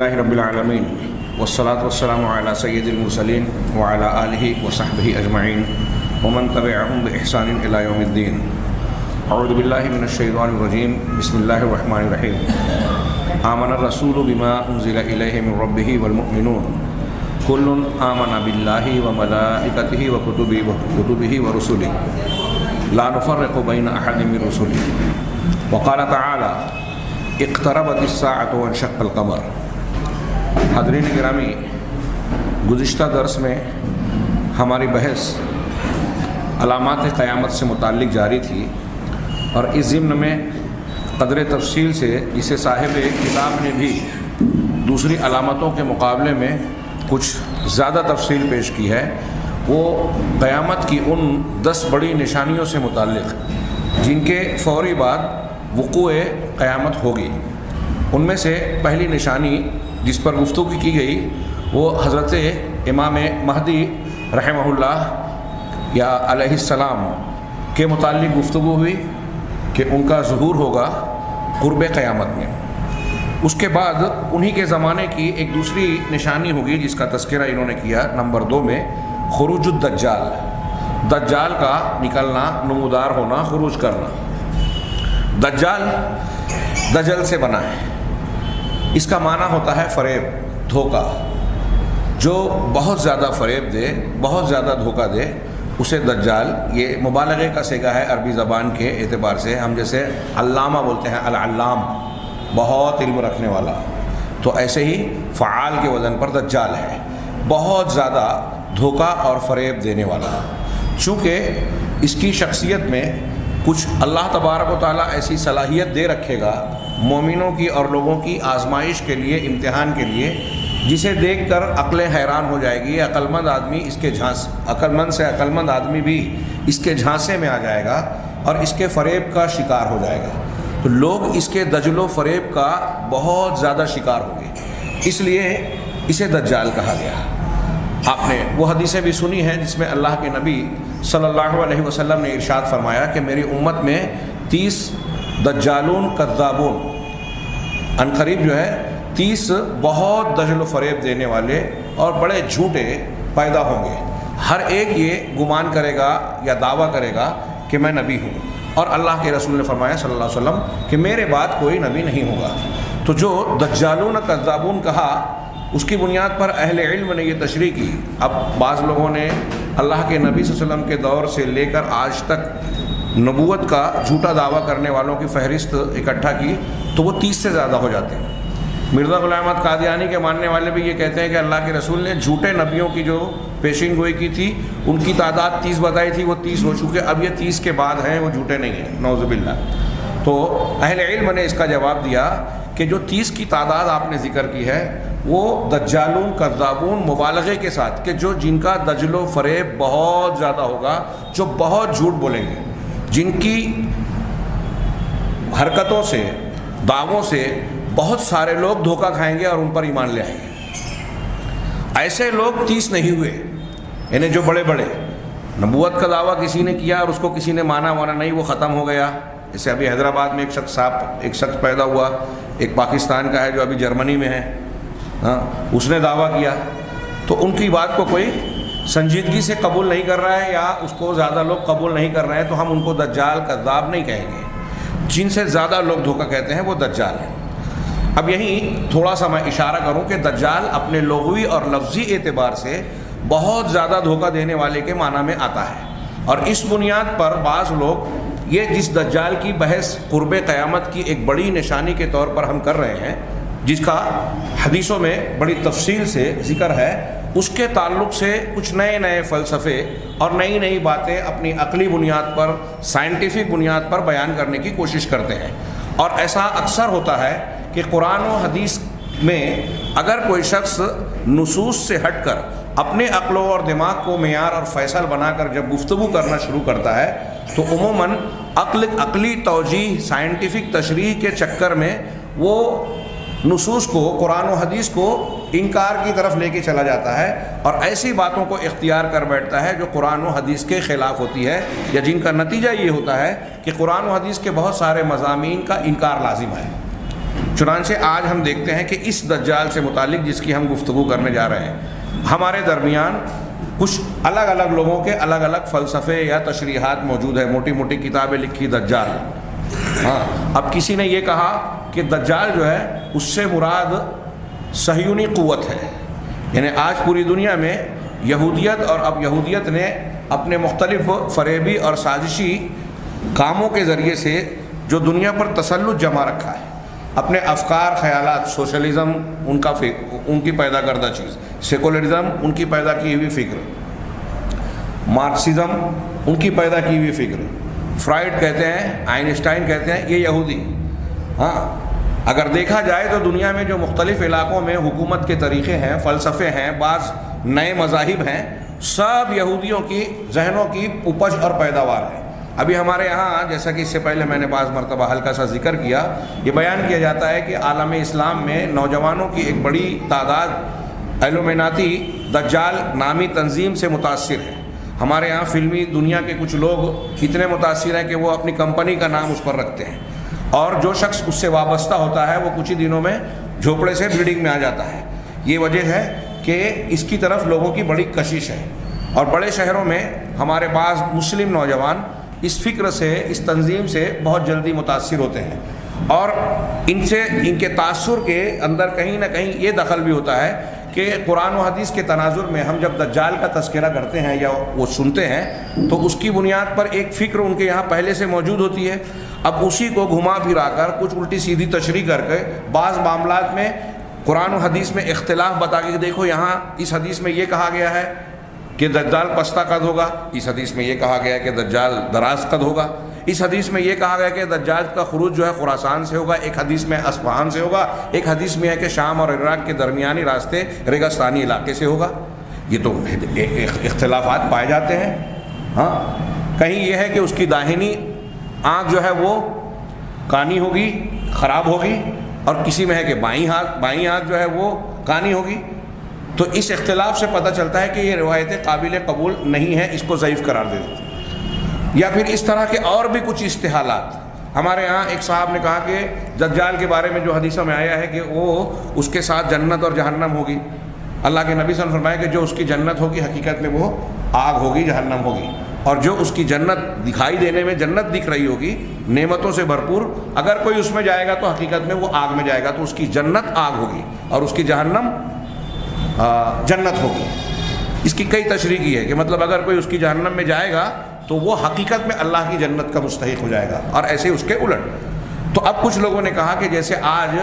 اللہ رب العالمین والصلاة والسلام علی سید المرسلین وعلی آلہ وصحبہ اجمعین ومن تبعهم بإحسان الی یوم الدین۔ اعوذ باللہ من الشیطان الرجیم، بسم اللہ الرحمن الرحیم۔ آمن الرسول بما انزل الیہ من ربہ والمؤمنون کل آمن باللہ وملائکتہ وکتبہ ورسلہ لا نفرق بین احد من رسلہ۔ وقال تعالی اقتربت الساعة وانشق القمر۔ حاضرین گرامی، گزشتہ درس میں ہماری بحث علامات قیامت سے متعلق جاری تھی، اور اس ضمن میں قدر تفصیل سے اسے صاحب کتاب نے بھی دوسری علامتوں کے مقابلے میں کچھ زیادہ تفصیل پیش کی ہے۔ وہ قیامت کی ان 10 بڑی نشانیوں سے متعلق جن کے فوری بعد وقوع قیامت ہوگی۔ ان میں سے پہلی نشانی جس پر گفتگو کی گئی وہ حضرت امام مہدی رحمہ اللہ یا علیہ السلام کے متعلق گفتگو ہوئی کہ ان کا ظہور ہوگا قرب قیامت میں۔ اس کے بعد انہی کے زمانے کی ایک دوسری نشانی ہوگی جس کا تذکرہ انہوں نے کیا نمبر 2 میں، خروج الدجال، دجال کا نکلنا، نمودار ہونا، خروج کرنا۔ دجال دجل سے بنا ہے، اس کا معنی ہوتا ہے فریب، دھوکہ۔ جو بہت زیادہ فریب دے، بہت زیادہ دھوکہ دے، اسے دجال، یہ مبالغے کا صیغہ ہے عربی زبان کے اعتبار سے۔ ہم جیسے علامہ بولتے ہیں، العلام، بہت علم رکھنے والا، تو ایسے ہی فعال کے وزن پر دجال ہے، بہت زیادہ دھوکہ اور فریب دینے والا۔ چونکہ اس کی شخصیت میں کچھ اللہ تبارک و تعالیٰ ایسی صلاحیت دے رکھے گا مومنوں کی اور لوگوں کی آزمائش کے لیے، امتحان کے لیے، جسے دیکھ کر عقلیں حیران ہو جائے گی۔ عقلمند آدمی اس کے عقلمند سے عقلمند آدمی بھی اس کے جھانسے میں آ جائے گا اور اس کے فریب کا شکار ہو جائے گا۔ تو لوگ اس کے دجل و فریب کا بہت زیادہ شکار ہوں گے، اس لیے اسے دجال کہا گیا۔ آپ نے وہ حدیثیں بھی سنی ہیں جس میں اللہ کے نبی صلی اللہ علیہ وسلم نے ارشاد فرمایا کہ میری امت میں 30 دجالون کذابون، عنقریب جو ہے 30 بہت دجل و فریب دینے والے اور بڑے جھوٹے پیدا ہوں گے۔ ہر ایک یہ گمان کرے گا یا دعویٰ کرے گا کہ میں نبی ہوں، اور اللہ کے رسول نے فرمایا صلی اللہ علیہ وسلم کہ میرے بعد کوئی نبی نہیں ہوگا۔ تو جو دجالون کذابون کہا، اس کی بنیاد پر اہل علم نے یہ تشریح کی۔ اب بعض لوگوں نے اللہ کے نبی صلی اللہ علیہ وسلم کے دور سے لے کر آج تک نبوت کا جھوٹا دعویٰ کرنے والوں کی فہرست اکٹھا کی تو وہ 30 سے زیادہ ہو جاتے ہیں۔ مرزا غلام احمد قادیانی کے ماننے والے بھی یہ کہتے ہیں کہ اللہ کے رسول نے جھوٹے نبیوں کی جو پیشین گوئی کی تھی، ان کی تعداد 30 بتائی تھی، وہ 30 ہو چکے، اب یہ 30 کے بعد ہیں، وہ جھوٹے نہیں ہیں، نعوذ باللہ۔ تو اہل علم نے اس کا جواب دیا کہ جو 30 کی تعداد آپ نے ذکر کی ہے وہ دجالون کذابون مبالغے کے ساتھ، کہ جن کا دجل و فریب بہت زیادہ ہوگا، جو بہت جھوٹ بولیں گے، جن کی حرکتوں سے، دعووں سے بہت سارے لوگ دھوکہ کھائیں گے اور ان پر ایمان لے آئیں گے۔ ایسے لوگ 30 نہیں ہوئے، یعنی جو بڑے بڑے نبوت کا دعویٰ کسی نے کیا اور اس کو کسی نے مانا نہیں، وہ ختم ہو گیا۔ جیسے ابھی حیدرآباد میں ایک شخص پیدا ہوا، ایک پاکستان کا ہے جو ابھی جرمنی میں ہے، اس نے دعویٰ کیا، تو ان کی بات کو کوئی سنجیدگی سے قبول نہیں کر رہا ہے یا اس کو زیادہ لوگ قبول نہیں کر رہے ہیں، تو ہم ان کو دجال کذاب نہیں کہیں گے۔ جن سے زیادہ لوگ دھوکہ کہتے ہیں وہ دجال ہیں۔ اب یہیں تھوڑا سا میں اشارہ کروں کہ دجال اپنے لغوی اور لفظی اعتبار سے بہت زیادہ دھوکہ دینے والے کے معنی میں آتا ہے، اور اس بنیاد پر بعض لوگ یہ جس دجال کی بحث قرب قیامت کی ایک بڑی نشانی کے طور پر ہم کر رہے ہیں، جس کا حدیثوں میں بڑی تفصیل سے ذکر ہے، اس کے تعلق سے کچھ نئے نئے فلسفے اور نئی نئی باتیں اپنی عقلی بنیاد پر، سائنٹیفک بنیاد پر بیان کرنے کی کوشش کرتے ہیں۔ اور ایسا اکثر ہوتا ہے کہ قرآن و حدیث میں اگر کوئی شخص نصوص سے ہٹ کر اپنے عقل اور دماغ کو معیار اور فیصل بنا کر جب گفتگو کرنا شروع کرتا ہے تو عموماً عقلی توجیہ، سائنٹیفک تشریح کے چکر میں وہ نصوص کو، قرآن و حدیث کو انکار کی طرف لے کے چلا جاتا ہے، اور ایسی باتوں کو اختیار کر بیٹھتا ہے جو قرآن و حدیث کے خلاف ہوتی ہے، یا جن کا نتیجہ یہ ہوتا ہے کہ قرآن و حدیث کے بہت سارے مضامین کا انکار لازم ہے۔ چنانچہ آج ہم دیکھتے ہیں کہ اس دجال سے متعلق جس کی ہم گفتگو کرنے جا رہے ہیں، ہمارے درمیان کچھ الگ الگ لوگوں کے الگ الگ فلسفے یا تشریحات موجود ہیں، موٹی موٹی کتابیں لکھی دجال۔ ہاں، اب کسی نے یہ کہا کہ دجال جو ہے اس سے مراد صہیونی قوت ہے، یعنی آج پوری دنیا میں یہودیت، اور اب یہودیت نے اپنے مختلف فریبی اور سازشی کاموں کے ذریعے سے جو دنیا پر تسلط جما رکھا ہے، اپنے افکار، خیالات، سوشلزم ان کی پیدا کردہ چیز، سیکولرزم ان کی پیدا کی ہوئی فکر، مارکسزم ان کی پیدا کی ہوئی فکر، فرائڈ کہتے ہیں، آئنسٹائن کہتے ہیں، یہ یہودی۔ ہاں، اگر دیکھا جائے تو دنیا میں جو مختلف علاقوں میں حکومت کے طریقے ہیں، فلسفے ہیں، بعض نئے مذاہب ہیں، سب یہودیوں کی ذہنوں کی اپج اور پیداوار ہے۔ ابھی ہمارے یہاں، جیسا کہ اس سے پہلے میں نے بعض مرتبہ ہلکا سا ذکر کیا، یہ بیان کیا جاتا ہے کہ عالم اسلام میں نوجوانوں کی ایک بڑی تعداد ایلومیناتی دجال نامی تنظیم سے متاثر ہے۔ ہمارے یہاں فلمی دنیا کے کچھ لوگ اتنے متاثر ہیں کہ وہ اپنی کمپنی کا نام اس پر رکھتے ہیں، اور جو شخص اس سے وابستہ ہوتا ہے وہ کچھ ہی دنوں میں جھوپڑے سے بلڈنگ میں آ جاتا ہے۔ یہ وجہ ہے کہ اس کی طرف لوگوں کی بڑی کشش ہے، اور بڑے شہروں میں ہمارے بعض مسلم نوجوان اس فکر سے، اس تنظیم سے بہت جلدی متاثر ہوتے ہیں، اور ان کے تاثر کے اندر کہیں نہ کہیں یہ دخل بھی ہوتا ہے کہ قرآن و حدیث کے تناظر میں ہم جب دجال کا تذکرہ کرتے ہیں یا وہ سنتے ہیں تو اس کی بنیاد پر ایک فکر ان کے یہاں پہلے سے موجود ہوتی ہے۔ اب اسی کو گھما پھرا کر کچھ الٹی سیدھی تشریح کر کے بعض معاملات میں قرآن و حدیث میں اختلاف بتا کے دیکھو یہاں اس حدیث میں یہ کہا گیا ہے کہ دجال پستہ قد ہوگا، اس حدیث میں یہ کہا گیا ہے کہ دجال دراز قد ہوگا، اس حدیث میں یہ کہا گیا کہ دجال کا خروج جو ہے خراسان سے ہوگا، ایک حدیث میں اصفہان سے ہوگا، ایک حدیث میں ہے کہ شام اور عراق کے درمیانی راستے ریگستانی علاقے سے ہوگا۔ یہ تو اختلافات پائے جاتے ہیں۔ ہاں، کہیں یہ ہے کہ اس کی داہنی آنکھ جو ہے وہ کانی ہوگی، خراب ہوگی، اور کسی میں ہے کہ بائیں آنکھ جو ہے وہ کانی ہوگی۔ تو اس اختلاف سے پتہ چلتا ہے کہ یہ روایتیں قابل قبول نہیں ہیں، اس کو ضعیف قرار دے دیتے ہیں۔ یا پھر اس طرح کے اور بھی کچھ استحالات۔ ہمارے ہاں ایک صاحب نے کہا کہ دجال کے بارے میں جو حدیثوں میں آیا ہے کہ وہ اس کے ساتھ جنت اور جہنم ہوگی، اللہ کے نبی صلی اللہ علیہ وسلم نے فرمایا کہ جو اس کی جنت ہوگی حقیقت میں وہ آگ ہوگی، جہنم ہوگی، اور جو اس کی جنت دکھائی دینے میں جنت دکھ رہی ہوگی نعمتوں سے بھرپور، اگر کوئی اس میں جائے گا تو حقیقت میں وہ آگ میں جائے گا، تو اس کی جنت آگ ہوگی اور اس کی جہنم جنت ہوگی۔ اس کی کئی تشریح کی ہے کہ مطلب اگر کوئی اس کی جہنم میں جائے گا تو وہ حقیقت میں اللہ کی جنت کا مستحق ہو جائے گا، اور ایسے اس کے الٹ۔ تو اب کچھ لوگوں نے کہا کہ جیسے آج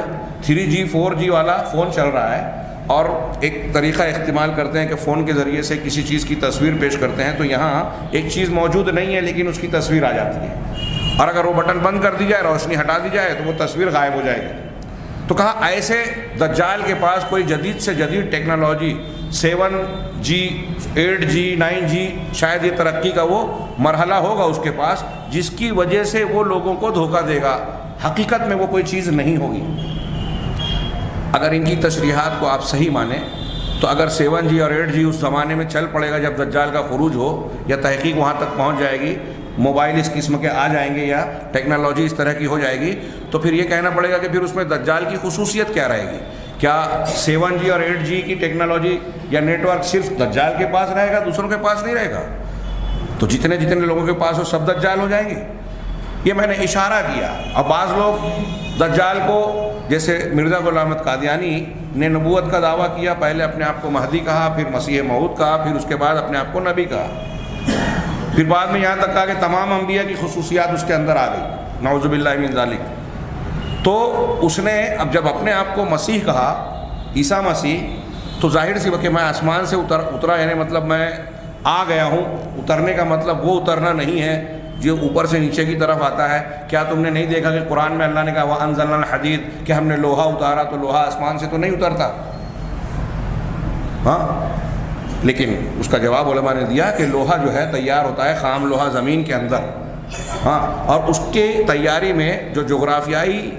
3G 4G والا فون چل رہا ہے اور ایک طریقہ استعمال کرتے ہیں کہ فون کے ذریعے سے کسی چیز کی تصویر پیش کرتے ہیں، تو یہاں ایک چیز موجود نہیں ہے لیکن اس کی تصویر آ جاتی ہے، اور اگر وہ بٹن بند کر دی جائے، روشنی ہٹا دی جائے تو وہ تصویر غائب ہو جائے گی۔ تو کہا ایسے دجال کے پاس کوئی جدید سے جدید ٹیکنالوجی 7G 8G 9G شاید یہ ترقی کا وہ مرحلہ ہوگا اس کے پاس، جس کی وجہ سے وہ لوگوں کو دھوکہ دے گا، حقیقت میں وہ کوئی چیز نہیں ہوگی۔ اگر ان کی تشریحات کو آپ صحیح مانیں تو اگر 7G اور 8G اس زمانے میں چل پڑے گا جب دجال کا خروج ہو، یا تحقیق وہاں تک پہنچ جائے گی، موبائل اس قسم کے آ جائیں گے یا ٹیکنالوجی اس طرح کی ہو جائے گی، تو پھر یہ کہنا پڑے گا کہ پھر اس میں دجال کی خصوصیت کیا رہے گی؟ کیا 7G اور 8G کی ٹیکنالوجی یا نیٹ ورک صرف دجال کے پاس رہے گا، دوسروں کے پاس نہیں رہے گا؟ تو جتنے لوگوں کے پاس ہو سب دجال ہو جائیں گے؟ یہ میں نے اشارہ کیا۔ اب بعض لوگ دجال کو، جیسے مرزا غلام احمد قادیانی نے نبوت کا دعویٰ کیا، پہلے اپنے آپ کو مہدی کہا، پھر مسیح موعود کہا، پھر اس کے بعد اپنے آپ کو نبی کہا، پھر بعد میں یہاں تک کہا کہ تمام انبیاء کی خصوصیات اس کے اندر آ گئی، نعوذ باللہ من ذالک۔ تو اس نے اب جب اپنے آپ کو مسیح کہا، عیسیٰ مسیح، تو ظاہر سی بات کہ میں آسمان سے اترا، یعنی مطلب میں آ گیا ہوں۔ اترنے کا مطلب وہ اترنا نہیں ہے جو اوپر سے نیچے کی طرف آتا ہے۔ کیا تم نے نہیں دیکھا کہ قرآن میں اللہ نے کہا وَأَنزَلْنَا الْحَدِيدَ، کہ ہم نے لوہا اتارا، تو لوہا آسمان سے تو نہیں اترتا۔ ہاں، لیکن اس کا جواب علماء نے دیا کہ لوہا جو ہے تیار ہوتا ہے، خام لوہا زمین کے اندر، ہاں، اور اس کے تیاری میں جو جغرافیائی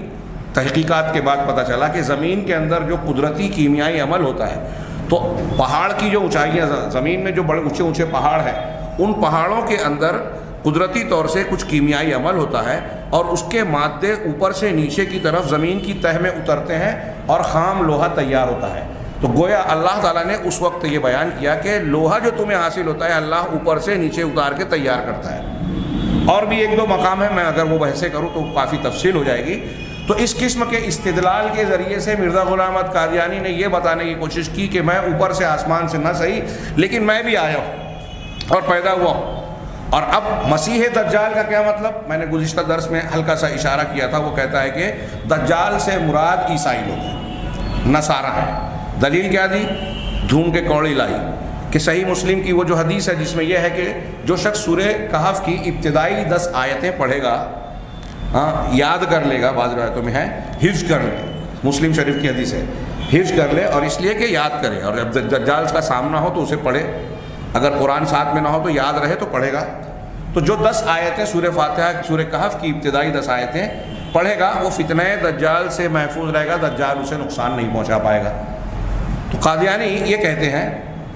تحقیقات کے بعد پتہ چلا کہ زمین کے اندر جو قدرتی کیمیائی عمل ہوتا ہے، تو پہاڑ کی جو اونچائیاں، زمین میں جو بڑے اونچے اونچے پہاڑ ہیں، ان پہاڑوں کے اندر قدرتی طور سے کچھ کیمیائی عمل ہوتا ہے اور اس کے مادے اوپر سے نیچے کی طرف زمین کی تہ میں اترتے ہیں اور خام لوہا تیار ہوتا ہے۔ تو گویا اللہ تعالیٰ نے اس وقت یہ بیان کیا کہ لوہا جو تمہیں حاصل ہوتا ہے اللہ اوپر سے نیچے اتار کے تیار کرتا ہے۔ اور بھی ایک دو مقام ہے، میں اگر وہ بحثیں کروں تو کافی تفصیل ہو جائے گی۔ تو اس قسم کے استدلال کے ذریعے سے مرزا غلام احمد قادیانی نے یہ بتانے کی کوشش کی کہ میں اوپر سے آسمان سے نہ صحیح لیکن میں بھی آیا ہوں اور پیدا ہوا ہوں۔ اور اب مسیح دجال کا کیا مطلب، میں نے گزشتہ درس میں ہلکا سا اشارہ کیا تھا، وہ کہتا ہے کہ دجال سے مراد عیسائی لوگ ہیں، نصارہ ہیں۔ دلیل کیا دی؟ ڈھونڈ کے کوڑی لائی کہ صحیح مسلم کی وہ جو حدیث ہے جس میں یہ ہے کہ جو شخص سورہ کہف کی ابتدائی 10 آیتیں پڑھے گا، یاد کر لے گا، بعض روایتوں میں ہے حفظ کر لے، مسلم شریف کی حدیث ہے، حفظ کر لے، اور اس لیے کہ یاد کرے، اور جب دجال کا سامنا ہو تو اسے پڑھے، اگر قرآن ساتھ میں نہ ہو تو یاد رہے تو پڑھے گا۔ تو جو 10 آیتیں سورہ فاتحہ سورہ کہف کی ابتدائی 10 آیتیں پڑھے گا وہ فتنہ دجال سے محفوظ رہے گا، دجال اسے نقصان نہیں پہنچا پائے گا۔ تو قادیانی یہ کہتے ہیں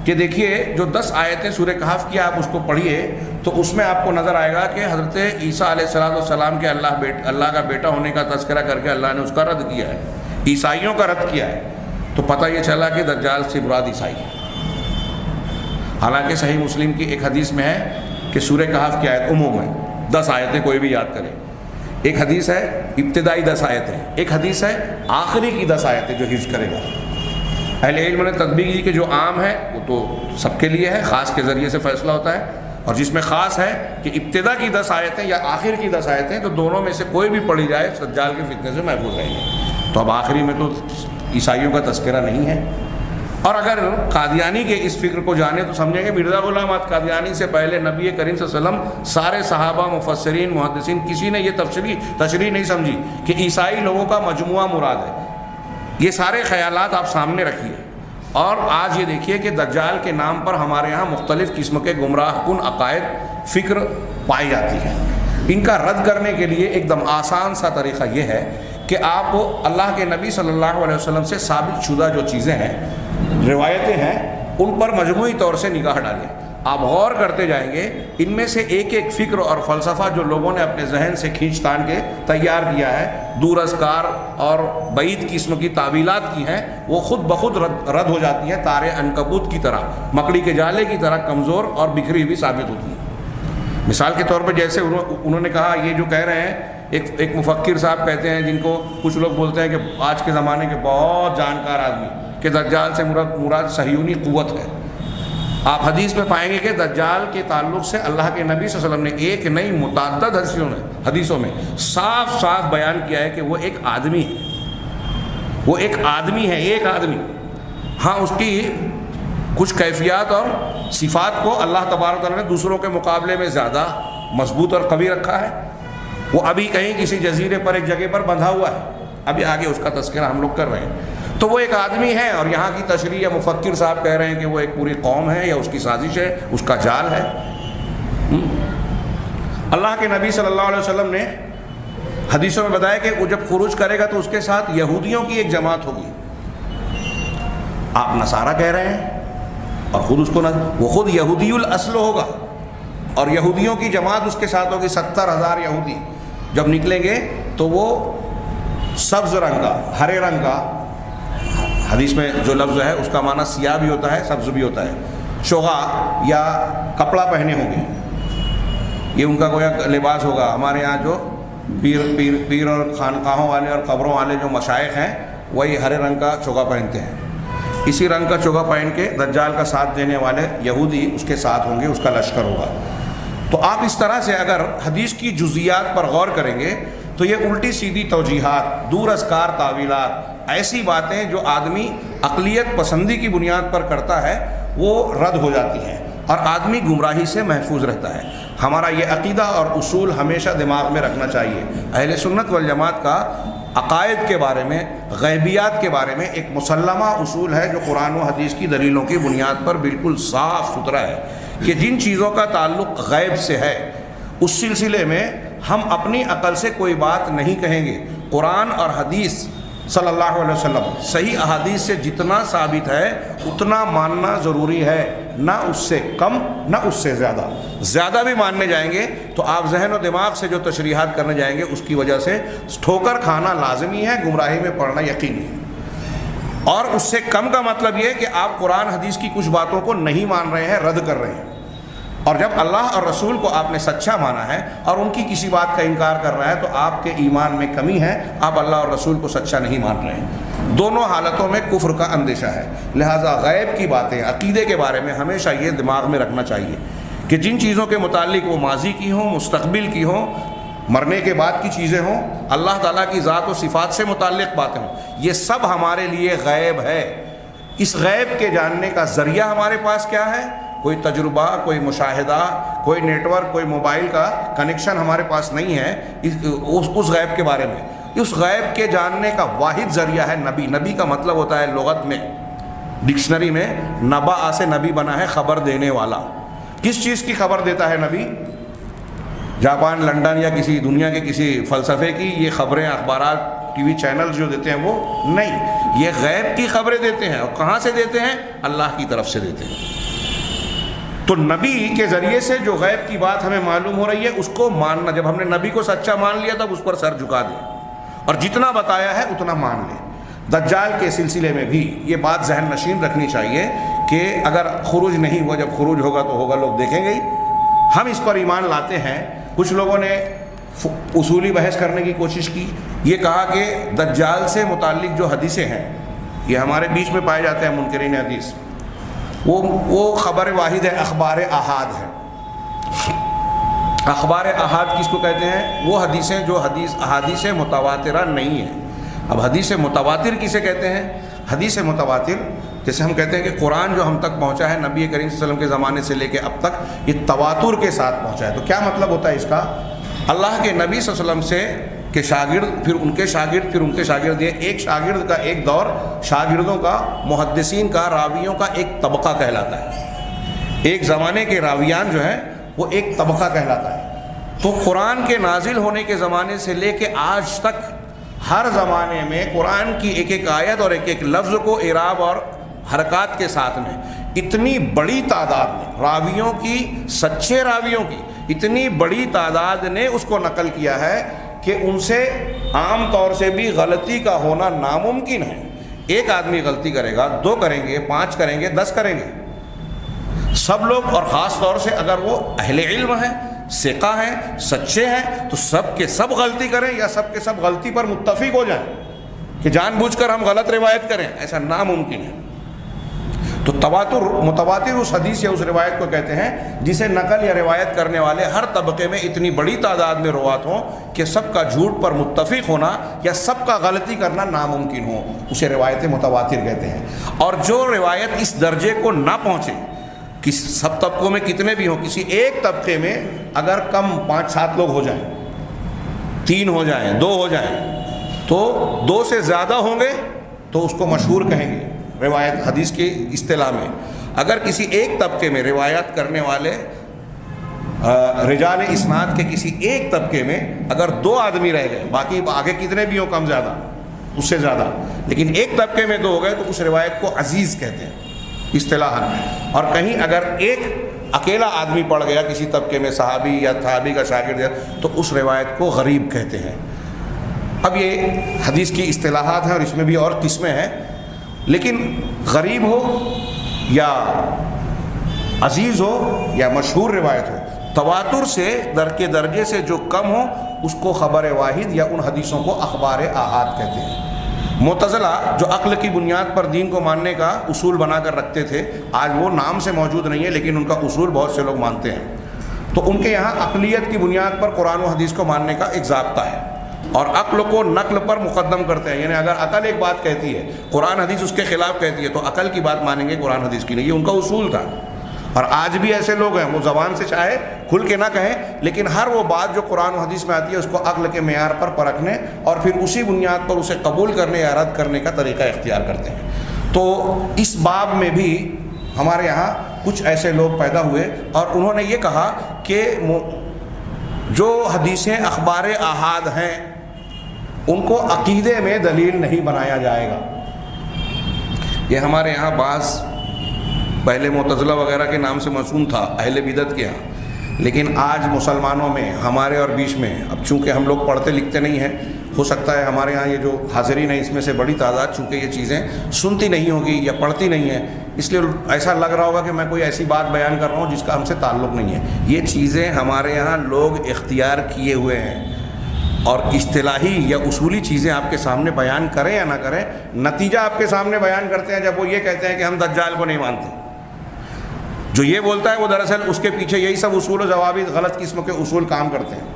کہ دیکھیے جو 10 آیتیں سورہ کہف کی آپ اس کو پڑھیے تو اس میں آپ کو نظر آئے گا کہ حضرت عیسیٰ علیہ السلام کے اللہ کا بیٹا ہونے کا تذکرہ کر کے اللہ نے اس کا رد کیا ہے، عیسائیوں کا رد کیا ہے۔ تو پتہ یہ چلا کہ دجال سے مراد عیسائی ہے۔ حالانکہ صحیح مسلم کی ایک حدیث میں ہے کہ سورہ کہف کی آیت عموم ہے، 10 آیتیں کوئی بھی یاد کرے۔ ایک حدیث ہے ابتدائی 10 آیتیں، ایک حدیث ہے آخری کی 10 آیتیں جو حفظ کرے گا۔ اہل علم نے تطبیق کی کہ جو عام ہے وہ تو سب کے لیے ہے، خاص کے ذریعے سے فیصلہ ہوتا ہے، اور جس میں خاص ہے کہ ابتدا کی 10 آیتیں یا آخر کی 10 آیتیں، تو دونوں میں سے کوئی بھی پڑھی جائے دجال کے فتنے سے محفوظ رہے گی۔ تو اب آخری میں تو عیسائیوں کا تذکرہ نہیں ہے۔ اور اگر قادیانی کے اس فکر کو جانے تو سمجھیں کہ مرزا غلام احمد قادیانی سے پہلے نبی کریم صلی اللہ علیہ وسلم، سارے صحابہ، مفسرین، محدثین، کسی نے یہ تشریح نہیں سمجھی کہ عیسائی لوگوں کا مجموعہ مراد ہے۔ یہ سارے خیالات آپ سامنے رکھیے، اور آج یہ دیکھیے کہ دجال کے نام پر ہمارے ہاں مختلف قسم کے گمراہ کن عقائد، فکر پائی جاتی ہیں۔ ان کا رد کرنے کے لیے ایک دم آسان سا طریقہ یہ ہے کہ آپ اللہ کے نبی صلی اللہ علیہ وسلم سے ثابت شدہ جو چیزیں ہیں، روایتیں ہیں، ان پر مجموعی طور سے نگاہ ڈالیں۔ آپ غور کرتے جائیں گے، ان میں سے ایک ایک فکر اور فلسفہ جو لوگوں نے اپنے ذہن سے کھینچ تان کے تیار کیا ہے، دور ازکار اور بعید قسم کی تعویلات کی ہیں، وہ خود بخود رد ہو جاتی ہیں، تارے عنکبوت کی طرح، مکڑی کے جالے کی طرح کمزور اور بکھری ہوئی ثابت ہوتی ہیں۔ مثال کے طور پہ جیسے انہوں نے کہا، یہ جو کہہ رہے ہیں، ایک مفکر صاحب کہتے ہیں جن کو کچھ لوگ بولتے ہیں کہ آج کے زمانے کے بہت جانکار آدمی، کہ دجال سے مراد صہیونی قوت ہے۔ آپ حدیث میں پائیں گے کہ دجال کے تعلق سے اللہ کے نبی صلی اللہ علیہ وسلم نے ایک نہیں متعدد حدیثوں میں صاف صاف بیان کیا ہے کہ وہ ایک آدمی ہے، وہ ایک آدمی ہے، ایک آدمی۔ ہاں، اس کی کچھ کیفیات اور صفات کو اللہ تبارک و تعالیٰ نے دوسروں کے مقابلے میں زیادہ مضبوط اور قوی رکھا ہے۔ وہ ابھی کہیں کسی جزیرے پر ایک جگہ پر بندھا ہوا ہے، ابھی آگے اس کا تذکرہ ہم لوگ کر رہے ہیں۔ تو وہ ایک آدمی ہے، اور یہاں کی تشریح یا مفکر صاحب کہہ رہے ہیں کہ وہ ایک پوری قوم ہے، یا اس کی سازش ہے، اس کا جال ہے۔ اللہ کے نبی صلی اللہ علیہ وسلم نے حدیثوں میں بتایا کہ وہ جب خروج کرے گا تو اس کے ساتھ یہودیوں کی ایک جماعت ہوگی۔ آپ نصارہ کہہ رہے ہیں، اور خود اس کو وہ خود یہودی الاصل ہوگا، اور یہودیوں کی جماعت اس کے ساتھ ہوگی، 70,000 یہودی جب نکلیں گے تو وہ سبز رنگ کا، ہرے رنگ کا، حدیث میں جو لفظ ہے اس کا معنی سیاہ بھی ہوتا ہے، سبز بھی ہوتا ہے، شغا یا کپڑا پہنے ہوں گے، یہ ان کا کوئی لباس ہوگا۔ ہمارے یہاں جو پیر اور خانقاہوں والے اور قبروں والے جو مشائخ ہیں، وہی ہرے رنگ کا چوگا پہنتے ہیں۔ اسی رنگ کا چوگا پہن کے دجال کا ساتھ دینے والے یہودی اس کے ساتھ ہوں گے، اس کا لشکر ہوگا۔ تو آپ اس طرح سے اگر حدیث کی جزیات پر غور کریں گے تو یہ الٹی سیدھی توجیحات، دور ازکار تعویلات، ایسی باتیں جو آدمی عقلیت پسندی کی بنیاد پر کرتا ہے وہ رد ہو جاتی ہیں، اور آدمی گمراہی سے محفوظ رہتا ہے۔ ہمارا یہ عقیدہ اور اصول ہمیشہ دماغ میں رکھنا چاہیے۔ اہل سنت والجماعت کا عقائد کے بارے میں، غیبیات کے بارے میں ایک مسلمہ اصول ہے جو قرآن و حدیث کی دلیلوں کی بنیاد پر بالکل صاف ستھرا ہے کہ جن چیزوں کا تعلق غیب سے ہے اس سلسلے میں ہم اپنی عقل سے کوئی بات نہیں کہیں گے۔ قرآن اور حدیث صلی اللہ علیہ وسلم. صحیح احادیث سے جتنا ثابت ہے اتنا ماننا ضروری ہے، نہ اس سے کم نہ اس سے زیادہ. زیادہ بھی ماننے جائیں گے تو آپ ذہن و دماغ سے جو تشریحات کرنے جائیں گے اس کی وجہ سے ٹھوکر کھانا لازمی ہے، گمراہی میں پڑنا یقینی ہے. اور اس سے کم کا مطلب یہ کہ آپ قرآن حدیث کی کچھ باتوں کو نہیں مان رہے ہیں، رد کر رہے ہیں. اور جب اللہ اور رسول کو آپ نے سچا مانا ہے اور ان کی کسی بات کا انکار کر رہا ہے تو آپ کے ایمان میں کمی ہے، آپ اللہ اور رسول کو سچا نہیں مان رہے ہیں. دونوں حالتوں میں کفر کا اندیشہ ہے. لہٰذا غیب کی باتیں، عقیدے کے بارے میں ہمیشہ یہ دماغ میں رکھنا چاہیے کہ جن چیزوں کے متعلق وہ ماضی کی ہوں، مستقبل کی ہوں، مرنے کے بعد کی چیزیں ہوں، اللہ تعالیٰ کی ذات و صفات سے متعلق باتیں ہوں، یہ سب ہمارے لیے غیب ہے. اس غیب کے جاننے کا ذریعہ ہمارے پاس کیا ہے؟ کوئی تجربہ، کوئی مشاہدہ، کوئی نیٹ ورک، کوئی موبائل کا کنیکشن ہمارے پاس نہیں ہے اس غیب کے بارے میں. اس غیب کے جاننے کا واحد ذریعہ ہے نبی. نبی کا مطلب ہوتا ہے لغت میں، ڈکشنری میں نبا سے نبی بنا ہے خبر دینے والا. کس چیز کی خبر دیتا ہے نبی؟ جاپان، لنڈن یا کسی دنیا کے کسی فلسفے کی یہ خبریں، اخبارات، ٹی وی چینل جو دیتے ہیں وہ نہیں، یہ غیب کی خبریں دیتے ہیں. اور کہاں سے دیتے ہیں؟ اللہ کی طرف سے دیتے ہیں. تو نبی کے ذریعے سے جو غیب کی بات ہمیں معلوم ہو رہی ہے اس کو ماننا. جب ہم نے نبی کو سچا مان لیا تب اس پر سر جھکا دیں اور جتنا بتایا ہے اتنا مان لیں. دجال کے سلسلے میں بھی یہ بات ذہن نشین رکھنی چاہیے کہ اگر خروج نہیں ہوا، جب خروج ہوگا تو ہوگا، لوگ دیکھیں گے ہی. ہم اس پر ایمان لاتے ہیں. کچھ لوگوں نے اصولی بحث کرنے کی کوشش کی، یہ کہا کہ دجال سے متعلق جو حدیثیں ہیں یہ ہمارے بیچ میں پائے جاتے ہیں منکرین حدیث، وہ خبر واحد ہے، اخبار احاد ہے. اخبار احاد کس کو کہتے ہیں؟ وہ حدیثیں جو احادیث متواترہ نہیں ہیں. اب حدیث متواتر کسے کہتے ہیں؟ حدیث متواتر جیسے ہم کہتے ہیں کہ قرآن جو ہم تک پہنچا ہے نبی کریم صلی اللہ علیہ وسلم کے زمانے سے لے کے اب تک، یہ تواتر کے ساتھ پہنچا ہے. تو کیا مطلب ہوتا ہے اس کا؟ اللہ کے نبی صلی اللہ علیہ وسلم سے کہ شاگرد، پھر ان کے شاگرد، پھر ان کے شاگرد، یہ ایک شاگرد کا ایک دور، شاگردوں کا، محدثین کا، راویوں کا ایک طبقہ کہلاتا ہے. ایک زمانے کے راویان جو ہیں وہ ایک طبقہ کہلاتا ہے. تو قرآن کے نازل ہونے کے زمانے سے لے کے آج تک ہر زمانے میں قرآن کی ایک ایک آیت اور ایک ایک لفظ کو اعراب اور حرکات کے ساتھ میں اتنی بڑی تعداد میں راویوں کی، سچے راویوں کی اتنی بڑی تعداد نے اس کو نقل کیا ہے کہ ان سے عام طور سے بھی غلطی کا ہونا ناممکن ہے. ایک آدمی غلطی کرے گا، 2 کریں گے، 5 کریں گے، 10 کریں گے، سب لوگ، اور خاص طور سے اگر وہ اہل علم ہیں، ثقہ ہیں، سچے ہیں، تو سب کے سب غلطی کریں یا سب کے سب غلطی پر متفق ہو جائیں کہ جان بوجھ کر ہم غلط روایت کریں، ایسا ناممکن ہے. تو متواتر اس حدیث یا اس روایت کو کہتے ہیں جسے نقل یا روایت کرنے والے ہر طبقے میں اتنی بڑی تعداد میں روات ہوں کہ سب کا جھوٹ پر متفق ہونا یا سب کا غلطی کرنا ناممکن ہو، اسے روایت متواتر کہتے ہیں. اور جو روایت اس درجے کو نہ پہنچے، سب طبقوں میں کتنے بھی ہوں، کسی ایک طبقے میں اگر کم 5-7 لوگ ہو جائیں، 3 ہو جائیں، 2 ہو جائیں، تو 2 سے زیادہ ہوں گے تو اس کو مشہور کہیں گے روایت حدیث کی اصطلاح میں. اگر کسی ایک طبقے میں روایت کرنے والے رجال اسناد کے کسی ایک طبقے میں اگر 2 آدمی رہ گئے، باقی آگے کتنے بھی ہوں کم زیادہ اس سے زیادہ، لیکن ایک طبقے میں 2 ہو گئے تو اس روایت کو عزیز کہتے ہیں اصطلاحاً. اور کہیں اگر ایک اکیلا آدمی پڑ گیا کسی طبقے میں، صحابی یا صحابی کا شاگرد ہے، تو اس روایت کو غریب کہتے ہیں. اب یہ حدیث کی اصطلاحات ہیں اور اس میں بھی اور قسمیں ہیں، لیکن غریب ہو یا عزیز ہو یا مشہور روایت ہو، تواتر سے کے درجے سے جو کم ہو اس کو خبر واحد یا ان حدیثوں کو اخبار احاد کہتے ہیں. معتزلہ جو عقل کی بنیاد پر دین کو ماننے کا اصول بنا کر رکھتے تھے، آج وہ نام سے موجود نہیں ہے لیکن ان کا اصول بہت سے لوگ مانتے ہیں. تو ان کے یہاں عقلیت کی بنیاد پر قرآن و حدیث کو ماننے کا ایک ضابطہ ہے اور عقل کو نقل پر مقدم کرتے ہیں. یعنی اگر عقل ایک بات کہتی ہے، قرآن حدیث اس کے خلاف کہتی ہے، تو عقل کی بات مانیں گے، قرآن حدیث کی نہیں. یہ ان کا اصول تھا. اور آج بھی ایسے لوگ ہیں، وہ زبان سے چاہے کھل کے نہ کہیں لیکن ہر وہ بات جو قرآن و حدیث میں آتی ہے اس کو عقل کے معیار پر پرکھنے اور پھر اسی بنیاد پر اسے قبول کرنے یا رد کرنے کا طریقہ اختیار کرتے ہیں. تو اس باب میں بھی ہمارے یہاں کچھ ایسے لوگ پیدا ہوئے اور انہوں نے یہ کہا کہ جو حدیثیں اخبار احاد ہیں ان کو عقیدے میں دلیل نہیں بنایا جائے گا۔ یہ ہمارے یہاں بعض پہلے معتزلہ وغیرہ کے نام سے موسوم تھا اہل بدعت کے یہاں، لیکن آج مسلمانوں میں ہمارے اور بیچ میں، اب چونکہ ہم لوگ پڑھتے لکھتے نہیں ہیں، ہو سکتا ہے ہمارے ہاں یہ جو حاضرین ہیں اس میں سے بڑی تعداد چونکہ یہ چیزیں سنتی نہیں ہوگی یا پڑھتی نہیں ہیں، اس لیے ایسا لگ رہا ہوگا کہ میں کوئی ایسی بات بیان کر رہا ہوں جس کا ہم سے تعلق نہیں ہے۔ یہ چیزیں ہمارے یہاں لوگ اختیار کیے ہوئے ہیں، اور اصطلاحی یا اصولی چیزیں آپ کے سامنے بیان کریں یا نہ کریں، نتیجہ آپ کے سامنے بیان کرتے ہیں جب وہ یہ کہتے ہیں کہ ہم دجال کو نہیں مانتے۔ جو یہ بولتا ہے وہ دراصل اس کے پیچھے یہی سب اصول و ضوابط غلط قسم کے اصول کام کرتے ہیں۔